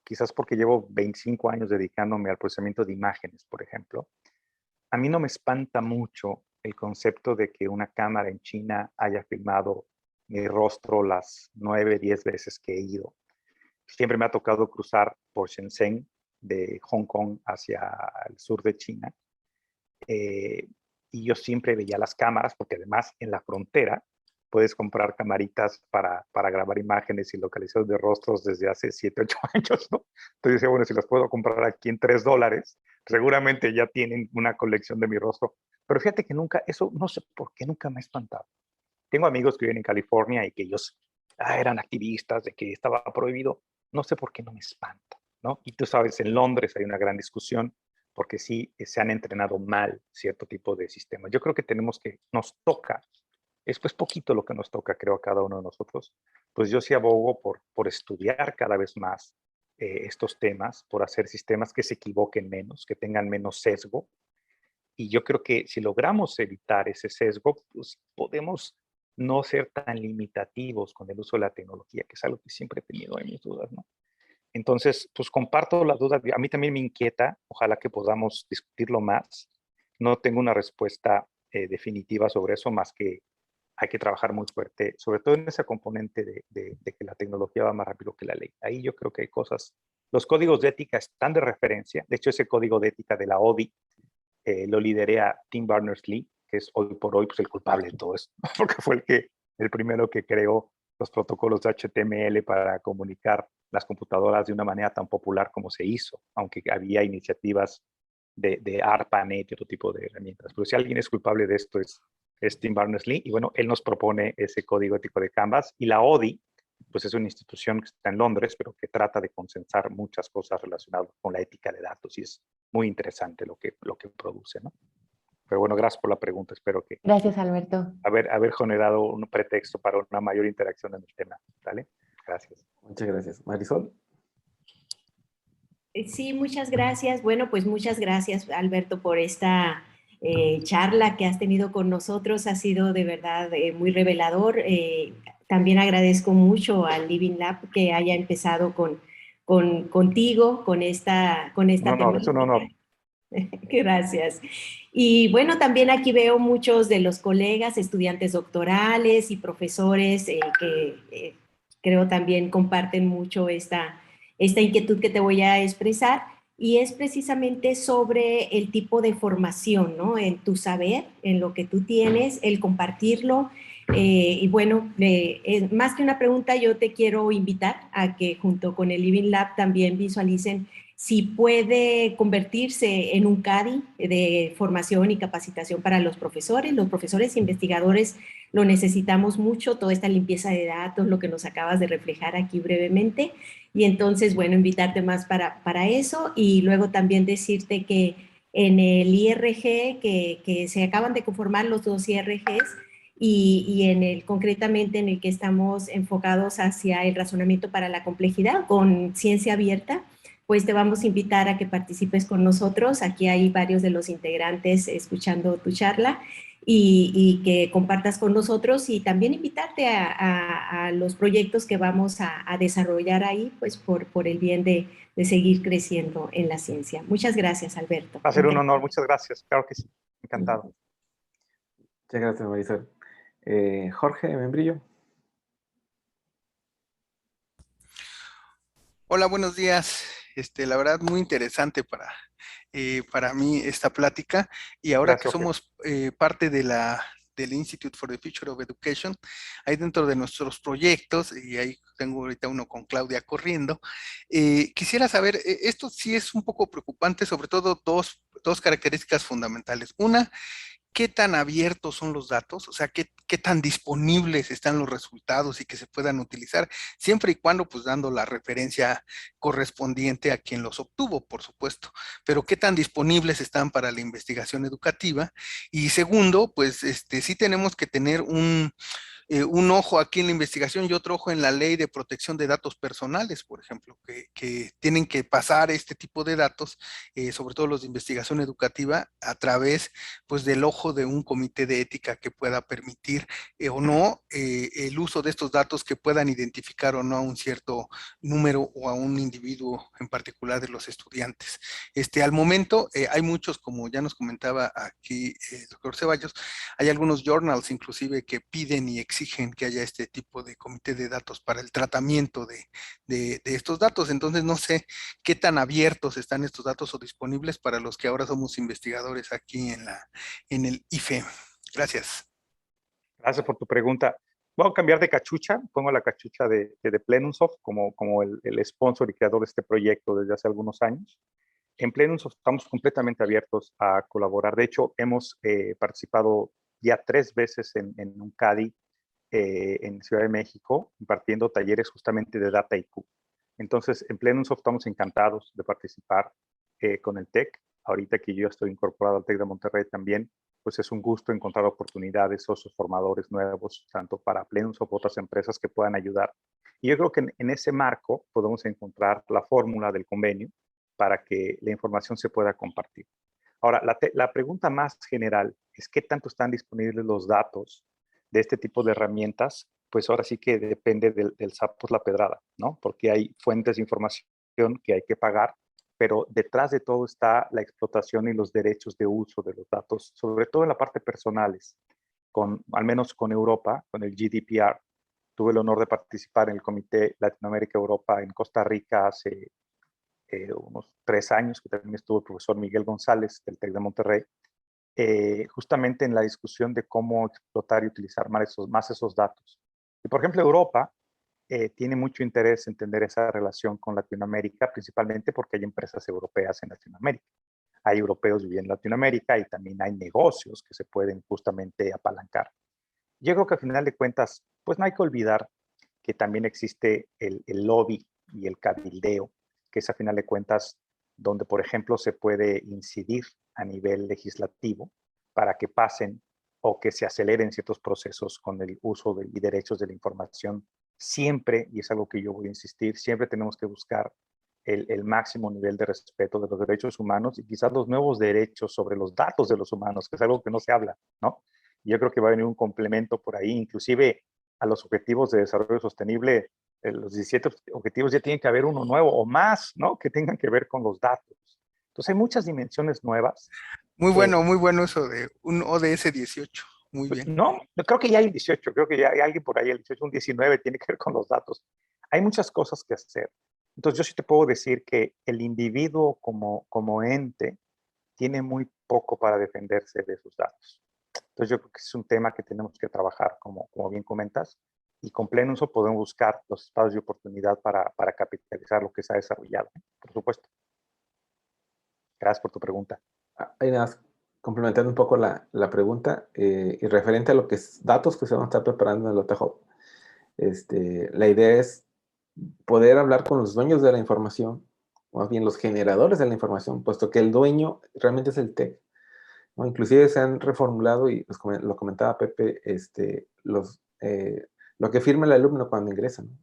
quizás porque llevo 25 años dedicándome al procesamiento de imágenes, por ejemplo, a mí no me espanta mucho el concepto de que una cámara en China haya filmado mi rostro las 9, 10 veces que he ido. Siempre me ha tocado cruzar por Shenzhen, de Hong Kong hacia el sur de China. Y yo siempre veía las cámaras, porque además en la frontera, puedes comprar camaritas para grabar imágenes y localización de rostros desde hace 7, 8 años, ¿no? Entonces decía, bueno, si las puedo comprar aquí en $3, seguramente ya tienen una colección de mi rostro. Pero fíjate que nunca, eso no sé por qué nunca me ha espantado. Tengo amigos que viven en California y que ellos eran activistas de que estaba prohibido. No sé por qué no me espanta, ¿no? Y tú sabes, en Londres hay una gran discusión porque sí se han entrenado mal cierto tipo de sistemas. Yo creo que nos toca, es pues poquito lo que nos toca, creo, a cada uno de nosotros. Pues yo sí abogo por estudiar cada vez más estos temas, por hacer sistemas que se equivoquen menos, que tengan menos sesgo. Y yo creo que si logramos evitar ese sesgo, pues podemos no ser tan limitativos con el uso de la tecnología, que es algo que siempre he tenido en mis dudas, ¿no? Entonces, pues comparto las dudas. A mí también me inquieta. Ojalá que podamos discutirlo más. No tengo una respuesta definitiva sobre eso, más que hay que trabajar muy fuerte, sobre todo en ese componente de que la tecnología va más rápido que la ley. Ahí yo creo que hay cosas. Los códigos de ética están de referencia. De hecho, ese código de ética de la ODI lo lideré a Tim Berners-Lee, que es hoy por hoy pues, el culpable de todo esto, porque fue el primero que creó los protocolos de HTML para comunicar las computadoras de una manera tan popular como se hizo, aunque había iniciativas de ARPANET y otro tipo de herramientas. Pero si alguien es culpable de esto es Tim Berners-Lee, y bueno, él nos propone ese código ético de Canvas, y la ODI, pues es una institución que está en Londres, pero que trata de consensar muchas cosas relacionadas con la ética de datos, y es muy interesante lo que produce, ¿no? Pero bueno, gracias por la pregunta. Espero que Gracias, Alberto. haber generado un pretexto para una mayor interacción en el tema. ¿Vale? Gracias. Muchas gracias. Marisol. Sí, muchas gracias. Bueno, pues muchas gracias, Alberto, por esta charla que has tenido con nosotros. Ha sido de verdad muy revelador. También agradezco mucho al Living Lab que haya empezado contigo, con esta No, es un honor. Gracias. Y bueno, también aquí veo muchos de los colegas, estudiantes doctorales y profesores que creo también comparten mucho esta inquietud que te voy a expresar, y es precisamente sobre el tipo de formación, ¿no? En tu saber, en lo que tú tienes, el compartirlo. Y bueno, más que una pregunta, yo te quiero invitar a que junto con el Living Lab también visualicen si puede convertirse en un CADI de formación y capacitación para los profesores. Los profesores e investigadores lo necesitamos mucho, toda esta limpieza de datos, lo que nos acabas de reflejar aquí brevemente. Y entonces, bueno, invitarte más para eso, y luego también decirte que en el IRG, que se acaban de conformar los 2 IRGs, y concretamente en el que estamos enfocados hacia el razonamiento para la complejidad con ciencia abierta, pues te vamos a invitar a que participes con nosotros. Aquí hay varios de los integrantes escuchando tu charla, y que compartas con nosotros, y también invitarte a los proyectos que vamos a desarrollar ahí, pues por el bien de seguir creciendo en la ciencia. Muchas gracias, Alberto. Va a ser un honor. Muchas gracias. Claro que sí. Encantado. Muchas gracias, Marisol. Jorge Membrillo. Hola, buenos días. La verdad, muy interesante para mí esta plática. Y ahora Gracias, que somos parte del Institute for the Future of Education, ahí dentro de nuestros proyectos, y ahí tengo ahorita uno con Claudia corriendo, quisiera saber, esto sí es un poco preocupante, sobre todo dos características fundamentales. Una, ¿qué tan abiertos son los datos? O sea, ¿qué tan disponibles están los resultados y que se puedan utilizar? Siempre y cuando, pues, dando la referencia correspondiente a quien los obtuvo, por supuesto. Pero ¿qué tan disponibles están para la investigación educativa? Y segundo, pues, sí tenemos que tener un ojo aquí en la investigación y otro ojo en la ley de protección de datos personales, por ejemplo, que tienen que pasar este tipo de datos, sobre todo los de investigación educativa, a través, pues, del ojo de un comité de ética que pueda permitir o no el uso de estos datos, que puedan identificar o no a un cierto número o a un individuo en particular de los estudiantes. Al momento hay muchos, como ya nos comentaba aquí el doctor Ceballos, hay algunos journals inclusive que piden y exigen que haya este tipo de comité de datos para el tratamiento de estos datos. Entonces no sé qué tan abiertos están estos datos o disponibles para los que ahora somos investigadores aquí en el IFE. Gracias. Gracias por tu pregunta. Voy a cambiar de cachucha, pongo la cachucha de Plenumsoft como el sponsor y creador de este proyecto desde hace algunos años. En Plenumsoft estamos completamente abiertos a colaborar. De hecho, hemos participado ya 3 veces en un CADI en Ciudad de México, impartiendo talleres justamente de Data IQ. Entonces, en Plenumsoft estamos encantados de participar con el TEC. Ahorita que yo estoy incorporado al TEC de Monterrey también, pues es un gusto encontrar oportunidades, socios formadores nuevos, tanto para Plenumsoft como otras empresas que puedan ayudar. Y yo creo que en ese marco podemos encontrar la fórmula del convenio para que la información se pueda compartir. Ahora, la pregunta más general es ¿qué tanto están disponibles los datos de este tipo de herramientas? Pues ahora sí que depende del sapo la pedrada, ¿no? Porque hay fuentes de información que hay que pagar, pero detrás de todo está la explotación y los derechos de uso de los datos, sobre todo en la parte personales, al menos con Europa, con el GDPR. Tuve el honor de participar en el Comité Latinoamérica-Europa en Costa Rica hace unos 3 años, que también estuvo el profesor Miguel González del TEC de Monterrey, justamente en la discusión de cómo explotar y utilizar más esos datos. Y por ejemplo, Europa tiene mucho interés en tener esa relación con Latinoamérica, principalmente porque hay empresas europeas en Latinoamérica. Hay europeos viviendo en Latinoamérica y también hay negocios que se pueden justamente apalancar. Yo creo que al final de cuentas, pues no hay que olvidar que también existe el lobby y el cabildeo, que es a final de cuentas donde, por ejemplo, se puede incidir a nivel legislativo para que pasen o que se aceleren ciertos procesos con el uso y derechos de la información. Siempre, y es algo que yo voy a insistir, siempre tenemos que buscar el máximo nivel de respeto de los derechos humanos y quizás los nuevos derechos sobre los datos de los humanos, que es algo que no se habla, ¿no? Y yo creo que va a venir un complemento por ahí, inclusive a los objetivos de desarrollo sostenible. Los 17 objetivos ya tienen que haber uno nuevo o más, ¿no? Que tengan que ver con los datos. Entonces hay muchas dimensiones nuevas. Muy bueno eso de un ODS 18. Muy bien. No, creo que ya hay el 18, creo que ya hay alguien por ahí, el 18, un 19, tiene que ver con los datos. Hay muchas cosas que hacer. Entonces yo sí te puedo decir que el individuo como ente tiene muy poco para defenderse de sus datos. Entonces yo creo que es un tema que tenemos que trabajar, como bien comentas, y con pleno uso podemos buscar los espacios de oportunidad para capitalizar lo que se ha desarrollado, por supuesto. Gracias por tu pregunta. Ahí nada más, complementando un poco la pregunta, y referente a lo que es datos que se van a estar preparando en el OTHOP. La idea es poder hablar con los dueños de la información, o más bien los generadores de la información, puesto que el dueño realmente es el TEC, ¿no? Inclusive se han reformulado, y lo comentaba Pepe, lo que firma el alumno cuando ingresa, ¿no?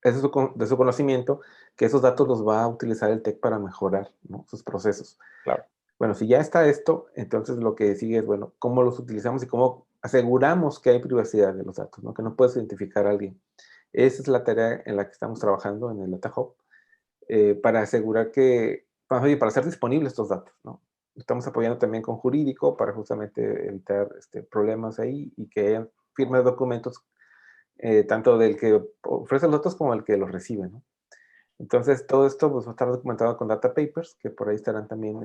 Es de su conocimiento que esos datos los va a utilizar el TEC para mejorar, ¿no?, sus procesos. Claro. Bueno, si ya está esto, entonces lo que sigue es, bueno, cómo los utilizamos y cómo aseguramos que hay privacidad de los datos, ¿no? Que no puedes identificar a alguien. Esa es la tarea en la que estamos trabajando en el Data Hub, para asegurar para hacer disponibles estos datos, ¿no? Estamos apoyando también con jurídico para justamente evitar problemas ahí y que hayan firma de documentos, tanto del que ofrece los datos como el que los recibe, ¿no? Entonces, todo esto pues, va a estar documentado con data papers, que por ahí estarán también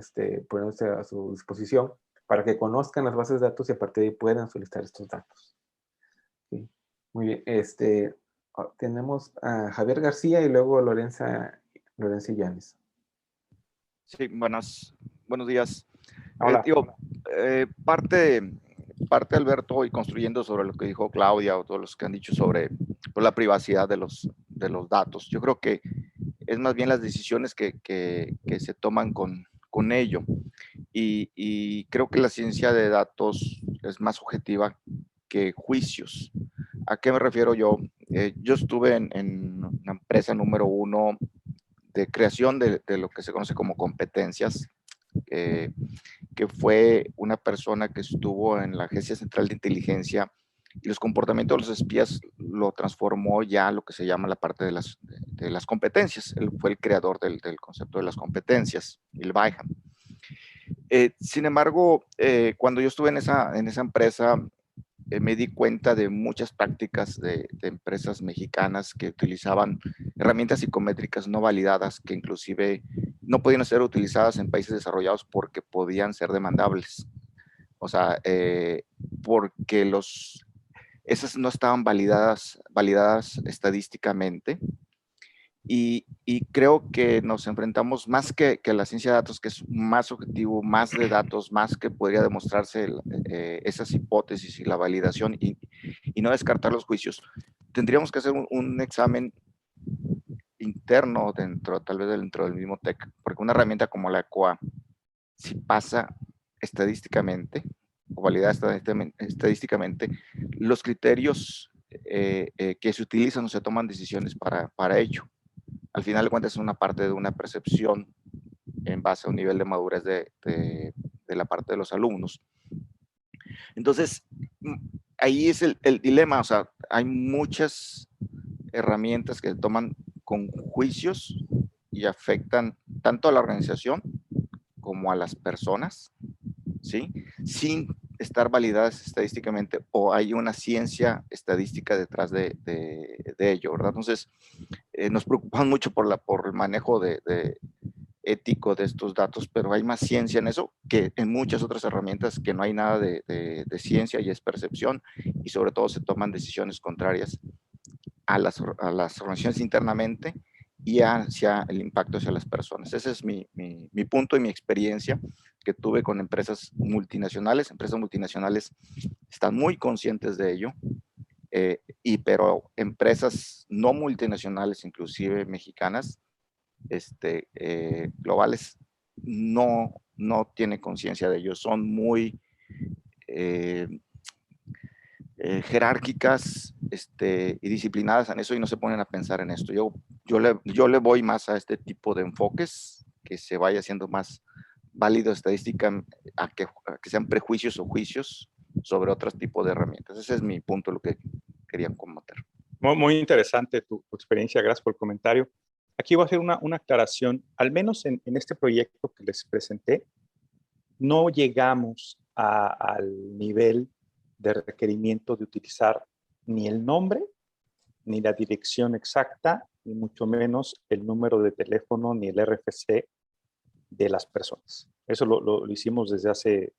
poniéndose a su disposición para que conozcan las bases de datos y a partir de ahí puedan solicitar estos datos. Sí. Muy bien. Tenemos a Javier García y luego Lorenza Llanes. Sí, buenos días. Hola. Parte Alberto, y construyendo sobre lo que dijo Claudia o todos los que han dicho sobre la privacidad de los datos. Yo creo que es más bien las decisiones que se toman con ello. Y creo que la ciencia de datos es más objetiva que juicios. ¿A qué me refiero yo? Yo estuve en una empresa número 1 de creación de lo que se conoce como competencias, que fue una persona que estuvo en la Agencia Central de Inteligencia y los comportamientos de los espías lo transformó ya a lo que se llama la parte de las competencias. Él fue el creador del concepto de las competencias, el Byham. Sin embargo, cuando yo estuve en esa empresa, me di cuenta de muchas prácticas de empresas mexicanas que utilizaban herramientas psicométricas no validadas que inclusive no podían ser utilizadas en países desarrollados porque podían ser demandables. O sea, porque esas no estaban validadas estadísticamente. Y creo que nos enfrentamos más que la ciencia de datos, que es más objetivo, más de datos, más que podría demostrarse esas hipótesis y la validación y no descartar los juicios. Tendríamos que hacer un examen interno tal vez dentro del mismo TEC, porque una herramienta como la ECOA, si pasa estadísticamente o validada estadísticamente, los criterios que se utilizan o se toman decisiones para ello. Al final de cuentas es una parte de una percepción en base a un nivel de madurez de la parte de los alumnos. Entonces, ahí es el dilema, o sea, hay muchas herramientas que se toman con juicios y afectan tanto a la organización como a las personas, ¿sí? Sin estar validadas estadísticamente, o hay una ciencia estadística detrás de ello, ¿verdad? Entonces, nos preocupamos mucho por el manejo ético de estos datos, pero hay más ciencia en eso que en muchas otras herramientas que no hay nada de ciencia y es percepción, y sobre todo se toman decisiones contrarias a las organizaciones internamente y hacia el impacto hacia las personas. Ese es mi punto y mi experiencia que tuve con empresas multinacionales. Empresas multinacionales están muy conscientes de ello, pero empresas no multinacionales, inclusive mexicanas, globales, no tienen conciencia de ello. Son muy jerárquicas y disciplinadas en eso y no se ponen a pensar en esto. Yo le voy más a este tipo de enfoques, que se vaya haciendo más válido estadística, a que sean prejuicios o juicios sobre otros tipos de herramientas. Ese es mi punto, lo que quería comentar. Muy interesante tu experiencia, gracias por el comentario. Aquí voy a hacer una aclaración. Al menos en este proyecto que les presenté, no llegamos al nivel de requerimiento de utilizar ni el nombre, ni la dirección exacta, ni mucho menos el número de teléfono, ni el RFC de las personas. Eso lo hicimos desde hace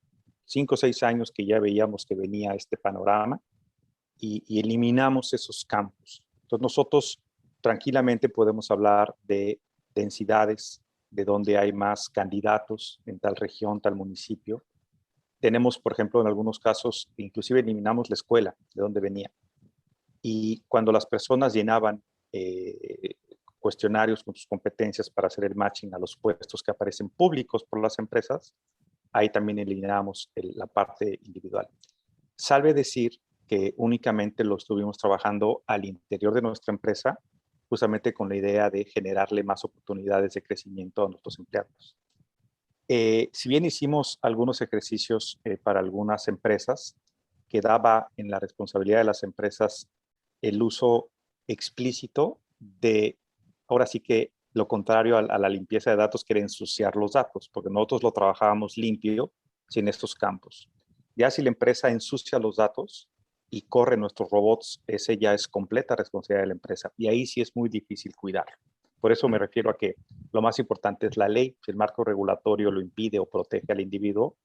5 o 6 años, que ya veíamos que venía este panorama, y eliminamos esos campos. Entonces nosotros tranquilamente podemos hablar de densidades, de dónde hay más candidatos en tal región, tal municipio. Tenemos, por ejemplo, en algunos casos, inclusive eliminamos la escuela de donde venía. Y cuando las personas llenaban cuestionarios con sus competencias para hacer el matching a los puestos que aparecen públicos por las empresas, ahí también eliminamos la parte individual. Salve decir que únicamente lo estuvimos trabajando al interior de nuestra empresa, justamente con la idea de generarle más oportunidades de crecimiento a nuestros empleados. Si bien hicimos algunos ejercicios para algunas empresas, quedaba en la responsabilidad de las empresas el uso explícito de, ahora sí que lo contrario a la limpieza de datos, que era ensuciar los datos, porque nosotros lo trabajábamos limpio sin estos campos. Ya si la empresa ensucia los datos y corre nuestros robots, ese ya es completa responsabilidad de la empresa, y ahí sí es muy difícil cuidarlo. Por eso me refiero a que lo más importante es la ley. Si el marco regulatorio lo impide o protege al individuo,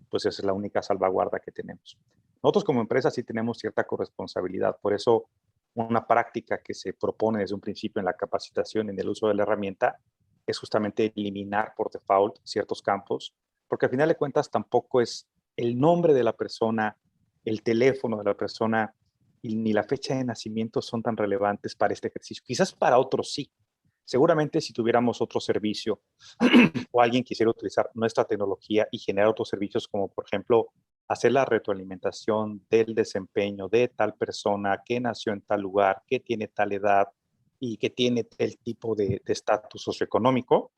pues esa es la única salvaguarda que tenemos. Nosotros como empresa sí tenemos cierta corresponsabilidad. Por eso una práctica que se propone desde un principio en la capacitación, en el uso de la herramienta, es justamente eliminar por default ciertos campos, porque al final de cuentas tampoco es el nombre de la persona, el teléfono de la persona y ni la fecha de nacimiento son tan relevantes para este ejercicio. Quizás para otros sí. Seguramente si tuviéramos otro servicio o alguien quisiera utilizar nuestra tecnología y generar otros servicios, como por ejemplo hacer la retroalimentación del desempeño de tal persona que nació en tal lugar, que tiene tal edad y que tiene el tipo de estatus socioeconómico,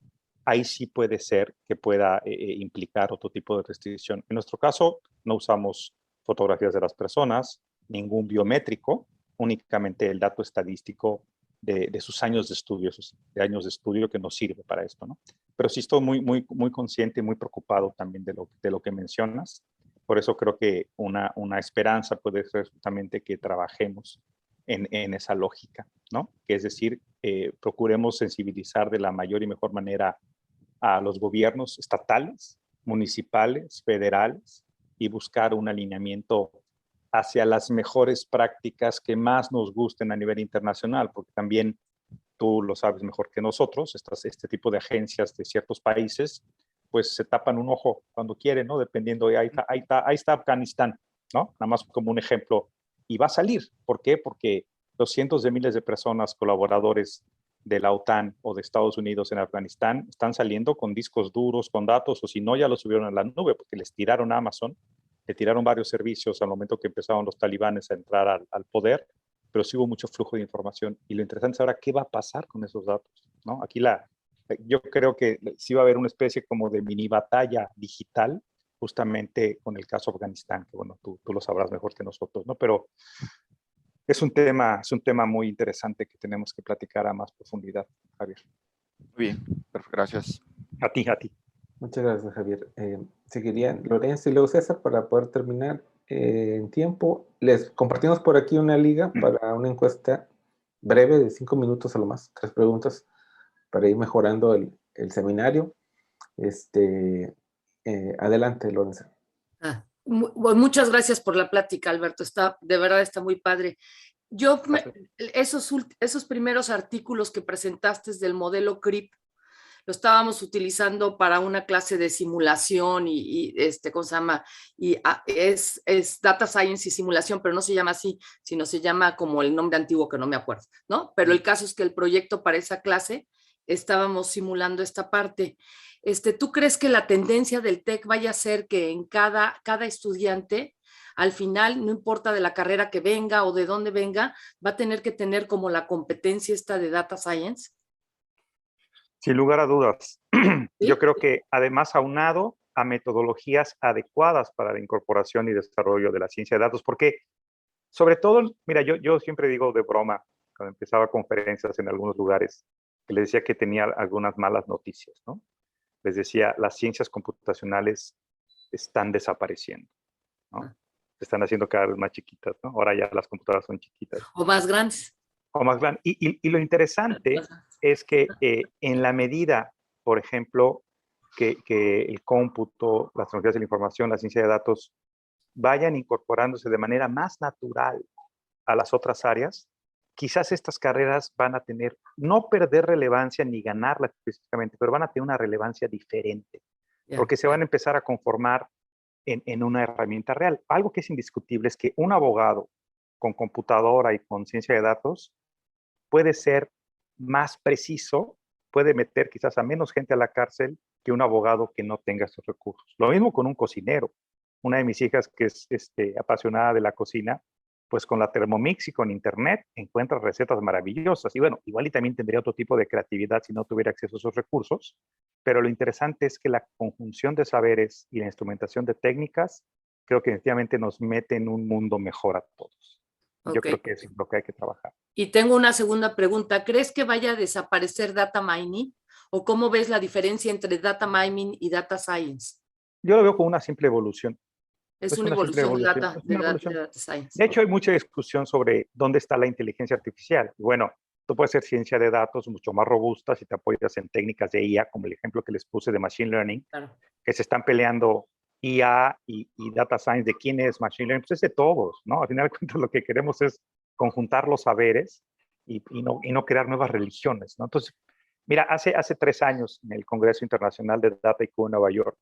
ahí sí puede ser que pueda implicar otro tipo de restricción. En nuestro caso, no usamos fotografías de las personas, ningún biométrico, únicamente el dato estadístico de sus años de estudio, que nos sirve para esto, ¿no? Pero sí estoy muy consciente y muy preocupado también de lo que mencionas. Por eso creo que una esperanza puede ser justamente que trabajemos en esa lógica, ¿no? Que es decir, procuremos sensibilizar de la mayor y mejor manera a los gobiernos estatales, municipales, federales, y buscar un alineamiento hacia las mejores prácticas que más nos gusten a nivel internacional, porque también tú lo sabes mejor que nosotros, este tipo de agencias de ciertos países, pues se tapan un ojo cuando quieren, ¿no? Dependiendo, ahí está Afganistán, ¿no? Nada más como un ejemplo. Y va a salir. ¿Por qué? Porque los cientos de miles de personas, colaboradores de la OTAN o de Estados Unidos en Afganistán, están saliendo con discos duros, con datos, o si no, ya los subieron a la nube, porque les tiraron a Amazon, le tiraron varios servicios al momento que empezaron los talibanes a entrar al poder, pero sí hubo mucho flujo de información. Y lo interesante es ahora qué va a pasar con esos datos, ¿no? Aquí yo creo que sí va a haber una especie como de mini batalla digital, justamente con el caso Afganistán, que bueno, tú lo sabrás mejor que nosotros, ¿no? Pero es un tema muy interesante que tenemos que platicar a más profundidad, Javier. Muy bien, perfecto, gracias. A ti. Muchas gracias, Javier. Seguirían Lorenzo y luego César para poder terminar en tiempo. Les compartimos por aquí una liga para una encuesta breve de 5 minutos a lo más, 3 preguntas para ir mejorando el seminario. Adelante, Lorenzo. Muchas gracias por la plática, Alberto. De verdad está muy padre. Esos primeros artículos que presentaste del modelo CRIP, lo estábamos utilizando para una clase de simulación ¿cómo se llama? Es Data Science y simulación, pero no se llama así, sino se llama como el nombre antiguo que no me acuerdo, ¿no? Pero el caso es que el proyecto para esa clase estábamos simulando esta parte. ¿Tú crees que la tendencia del TEC vaya a ser que en cada estudiante, al final, no importa de la carrera que venga o de dónde venga, va a tener que tener como la competencia esta de Data Science? Sin lugar a dudas. ¿Sí? Yo creo que además aunado a metodologías adecuadas para la incorporación y desarrollo de la ciencia de datos, porque sobre todo, mira, yo siempre digo de broma, cuando empezaba conferencias en algunos lugares, que les decía que tenía algunas malas noticias, ¿no? Les decía, las ciencias computacionales están desapareciendo, ¿no? Se están haciendo cada vez más chiquitas, ¿no? Ahora ya las computadoras son chiquitas. O más grandes. O más grandes. Y lo interesante es que en la medida, por ejemplo, que el cómputo, las tecnologías de la información, la ciencia de datos, vayan incorporándose de manera más natural a las otras áreas, quizás estas carreras van a tener, no perder relevancia ni ganarla específicamente, pero van a tener una relevancia diferente, porque se van a empezar a conformar en una herramienta real. Algo que es indiscutible es que un abogado con computadora y con ciencia de datos puede ser más preciso, puede meter quizás a menos gente a la cárcel que un abogado que no tenga esos recursos. Lo mismo con un cocinero. Una de mis hijas que es apasionada de la cocina, pues con la Thermomix y con internet encuentra recetas maravillosas. Y bueno, igual y también tendría otro tipo de creatividad si no tuviera acceso a esos recursos. Pero lo interesante es que la conjunción de saberes y la instrumentación de técnicas creo que definitivamente nos mete en un mundo mejor a todos. Okay. Yo creo que es lo que hay que trabajar. Y tengo una segunda pregunta. ¿Crees que vaya a desaparecer data mining? ¿O cómo ves la diferencia entre data mining y data science? Yo lo veo como una simple evolución. Es una evolución de data science. De hecho, hay mucha discusión sobre dónde está la inteligencia artificial. Bueno, tú puedes hacer ciencia de datos mucho más robusta si te apoyas en técnicas de IA, como el ejemplo que les puse de Machine Learning, claro, que se están peleando IA y Data Science de quién es Machine Learning. Pues es de todos, ¿no? Al final de cuentas, lo que queremos es conjuntar los saberes y no crear nuevas religiones, ¿no? Entonces, mira, hace 3 años en el Congreso Internacional de Data IQ en Nueva York,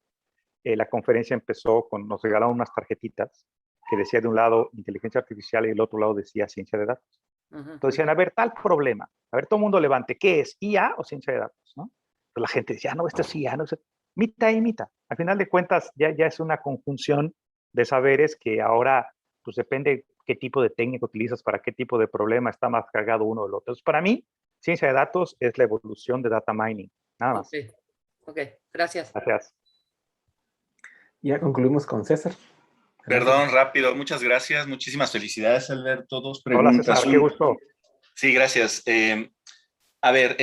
la conferencia empezó nos regalaron unas tarjetitas que decía de un lado inteligencia artificial y del otro lado decía ciencia de datos. Entonces decían, a ver, tal problema, a ver, todo el mundo levante, ¿qué es? ¿IA o ciencia de datos? ¿No? Pero la gente decía, no, esto es IA, no es mitad y mitad. Al final de cuentas, ya es una conjunción de saberes que ahora, pues depende qué tipo de técnica utilizas para qué tipo de problema está más cargado uno del otro. Entonces, para mí, ciencia de datos es la evolución de data mining, nada más. Ok, gracias. Gracias. Ya concluimos con César. Perdón, rápido. Muchas gracias. Muchísimas felicidades, Alberto. 2 preguntas. Hola, César. Qué gusto. Sí, gracias. A ver,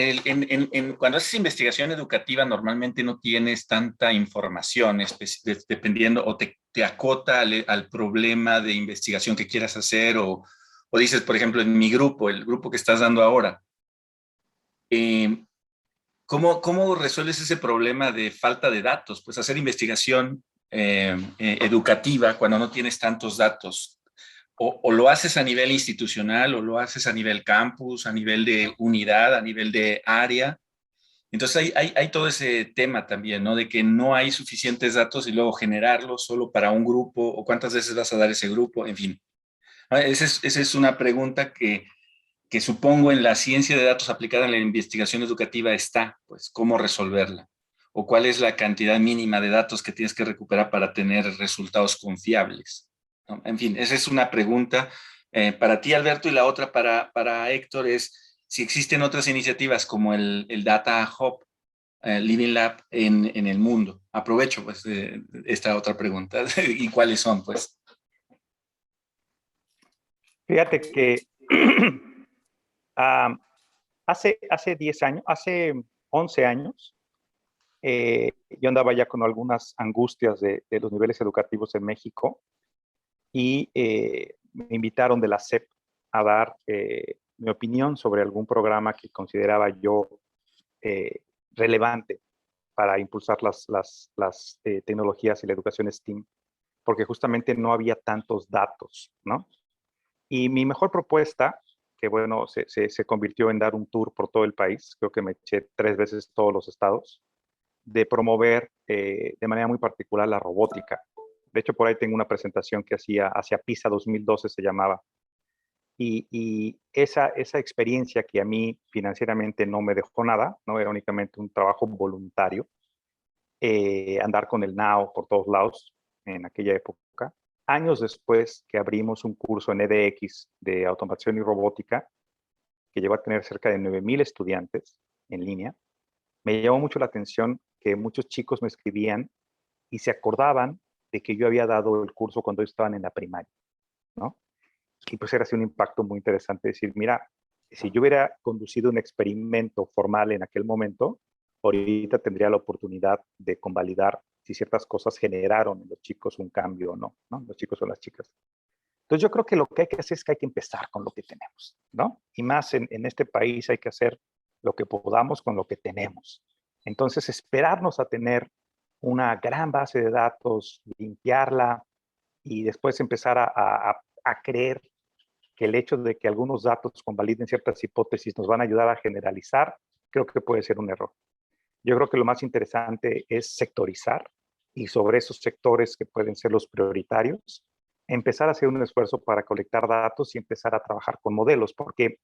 cuando haces investigación educativa normalmente no tienes tanta información dependiendo o te acota al problema de investigación que quieras hacer o dices, por ejemplo, en mi grupo, el grupo que estás dando ahora, ¿cómo resuelves ese problema de falta de datos? Pues hacer investigación educativa cuando no tienes tantos datos. o lo haces a nivel institucional, o lo haces a nivel campus, a nivel de unidad, a nivel de área. Entonces hay todo ese tema también, ¿no? De que no hay suficientes datos y luego generarlos solo para un grupo, o cuántas veces vas a dar ese grupo, en fin. Esa es una pregunta que supongo en la ciencia de datos aplicada en la investigación educativa está, pues, cómo resolverla, o cuál es la cantidad mínima de datos que tienes que recuperar para tener resultados confiables, ¿no? En fin, esa es una pregunta para ti, Alberto, y la otra para Héctor es si existen otras iniciativas como el Data Hub, Living Lab en el mundo. Aprovecho pues esta otra pregunta. ¿Y cuáles son, pues? Fíjate que hace 10 años, hace 11 años, yo andaba ya con algunas angustias de los niveles educativos en México y me invitaron de la SEP a dar mi opinión sobre algún programa que consideraba yo relevante para impulsar las tecnologías y la educación STEAM, porque justamente no había tantos datos, ¿no? Y mi mejor propuesta, que bueno, se convirtió en dar un tour por todo el país, creo que me eché 3 veces todos los estados, de promover de manera muy particular la robótica. De hecho, por ahí tengo una presentación que hacía hacia PISA 2012, se llamaba. Y esa experiencia que a mí financieramente no me dejó nada, ¿no? Era únicamente un trabajo voluntario, andar con el Now por todos lados en aquella época. Años después que abrimos un curso en EDX de automación y robótica, que llegó a tener cerca de 9,000 estudiantes en línea, me llamó mucho la atención que muchos chicos me escribían y se acordaban de que yo había dado el curso cuando ellos estaban en la primaria, ¿no? Y pues era así un impacto muy interesante decir, mira, si yo hubiera conducido un experimento formal en aquel momento, ahorita tendría la oportunidad de convalidar si ciertas cosas generaron en los chicos un cambio o no, ¿no? Los chicos o las chicas. Entonces yo creo que lo que hay que hacer es que hay que empezar con lo que tenemos, ¿no? Y más en este país hay que hacer lo que podamos con lo que tenemos. Entonces esperarnos a tener una gran base de datos, limpiarla y después empezar a creer que el hecho de que algunos datos convaliden ciertas hipótesis nos van a ayudar a generalizar, creo que puede ser un error. Yo creo que lo más interesante es sectorizar y sobre esos sectores que pueden ser los prioritarios, empezar a hacer un esfuerzo para colectar datos y empezar a trabajar con modelos, porque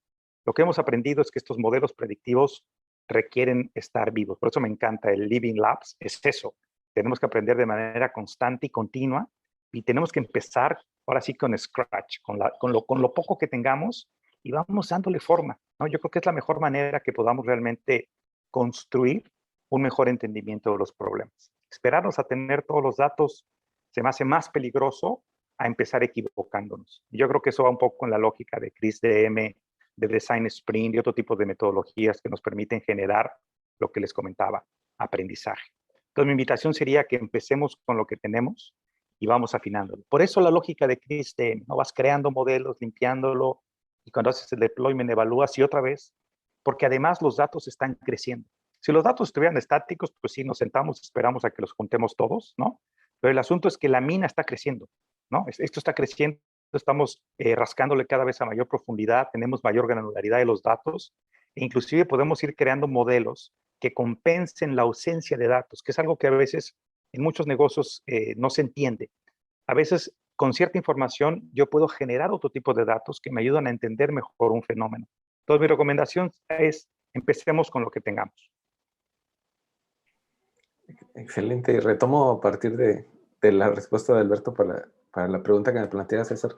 lo que hemos aprendido es que estos modelos predictivos requieren estar vivos. Por eso me encanta el Living Labs, es eso. Tenemos que aprender de manera constante y continua y tenemos que empezar ahora sí con Scratch, con lo poco que tengamos y vamos dándole forma, ¿no? Yo creo que es la mejor manera que podamos realmente construir un mejor entendimiento de los problemas. Esperarnos a tener todos los datos se me hace más peligroso a empezar equivocándonos. Yo creo que eso va un poco en la lógica de CRISP-DM, de Design Sprint y otro tipo de metodologías que nos permiten generar lo que les comentaba, aprendizaje. Entonces mi invitación sería que empecemos con lo que tenemos y vamos afinándolo. Por eso la lógica de CRISP-DM, ¿no? Vas creando modelos, limpiándolo y cuando haces el deployment evalúas y otra vez, porque además los datos están creciendo. Si los datos estuvieran estáticos, pues sí, nos sentamos, esperamos a que los juntemos todos, ¿no? Pero el asunto es que la mina está creciendo, ¿no? Esto está creciendo, estamos rascándole cada vez a mayor profundidad, tenemos mayor granularidad de los datos, e inclusive podemos ir creando modelos que compensen la ausencia de datos, que es algo que a veces en muchos negocios no se entiende. A veces, con cierta información, yo puedo generar otro tipo de datos que me ayudan a entender mejor un fenómeno. Entonces, mi recomendación es, empecemos con lo que tengamos. Excelente. Retomo a partir de la respuesta de Alberto para la pregunta que me plantea César.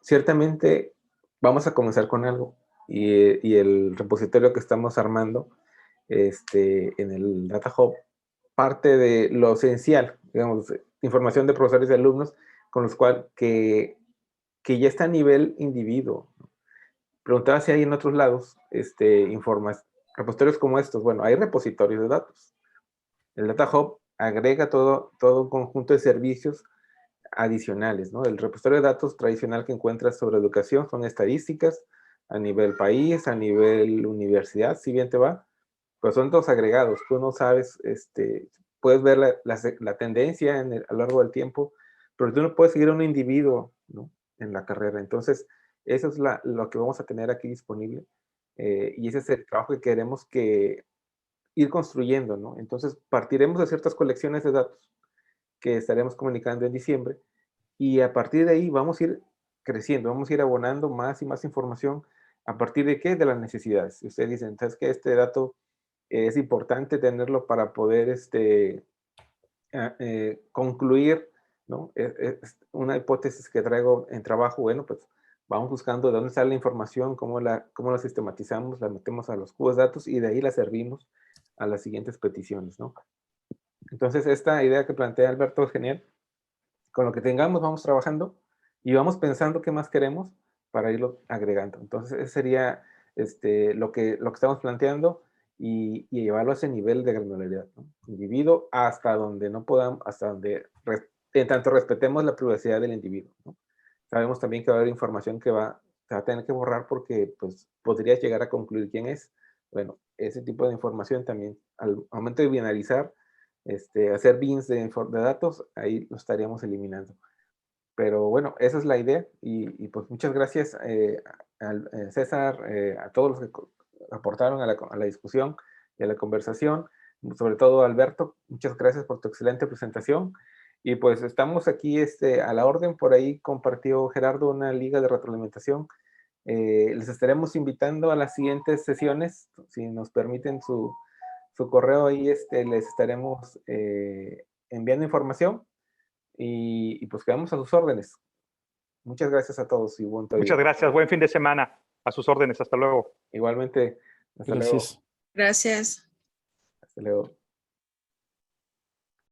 Ciertamente vamos a comenzar con algo y el repositorio que estamos armando en el Data Hub parte de lo esencial, digamos, información de profesores y alumnos con los cuales que ya está a nivel individuo. Preguntaba si hay en otros lados repositorios como estos. Bueno, hay repositorios de datos. El Data Hub agrega todo un conjunto de servicios adicionales, ¿no? El repositorio de datos tradicional que encuentras sobre educación son estadísticas a nivel país, a nivel universidad, si bien te va, pues son todos agregados. Tú no sabes, puedes ver la tendencia a lo largo del tiempo, pero tú no puedes seguir a un individuo, ¿no? en la carrera. Entonces, eso es lo que vamos a tener aquí disponible, y ese es el trabajo que queremos ir construyendo, ¿no? Entonces, partiremos de ciertas colecciones de datos que estaremos comunicando en diciembre, y a partir de ahí vamos a ir creciendo, vamos a ir abonando más y más información. ¿A partir de qué? De las necesidades. Si ustedes dicen, ¿sabes qué? Este dato es importante tenerlo para poder concluir, ¿no? Es una hipótesis que traigo en trabajo. Bueno, pues vamos buscando de dónde sale la información, cómo la sistematizamos, la metemos a los cubos de datos y de ahí la servimos a las siguientes peticiones, ¿no? Entonces, esta idea que plantea Alberto es genial. Con lo que tengamos vamos trabajando y vamos pensando qué más queremos para irlo agregando. Entonces, ese sería lo que estamos planteando, y llevarlo a ese nivel de granularidad, ¿no? Individuo hasta donde no podamos, hasta donde en tanto respetemos la privacidad del individuo, ¿no? Sabemos también que va a haber información que se va a tener que borrar porque pues, podrías llegar a concluir quién es. Bueno, ese tipo de información también, al momento de binarizar, hacer bins de datos, ahí lo estaríamos eliminando. Pero bueno, esa es la idea, y pues muchas gracias a César, a todos los que aportaron a la discusión y a la conversación, sobre todo a Alberto, muchas gracias por tu excelente presentación. Y pues estamos aquí a la orden. Por ahí compartió Gerardo una liga de retroalimentación. Les estaremos invitando a las siguientes sesiones, si nos permiten su correo, ahí les estaremos enviando información, y pues quedamos a sus órdenes. Muchas gracias a todos y buen día. Muchas gracias, buen fin de semana. A sus órdenes, hasta luego. Igualmente, hasta luego. Gracias. Hasta luego.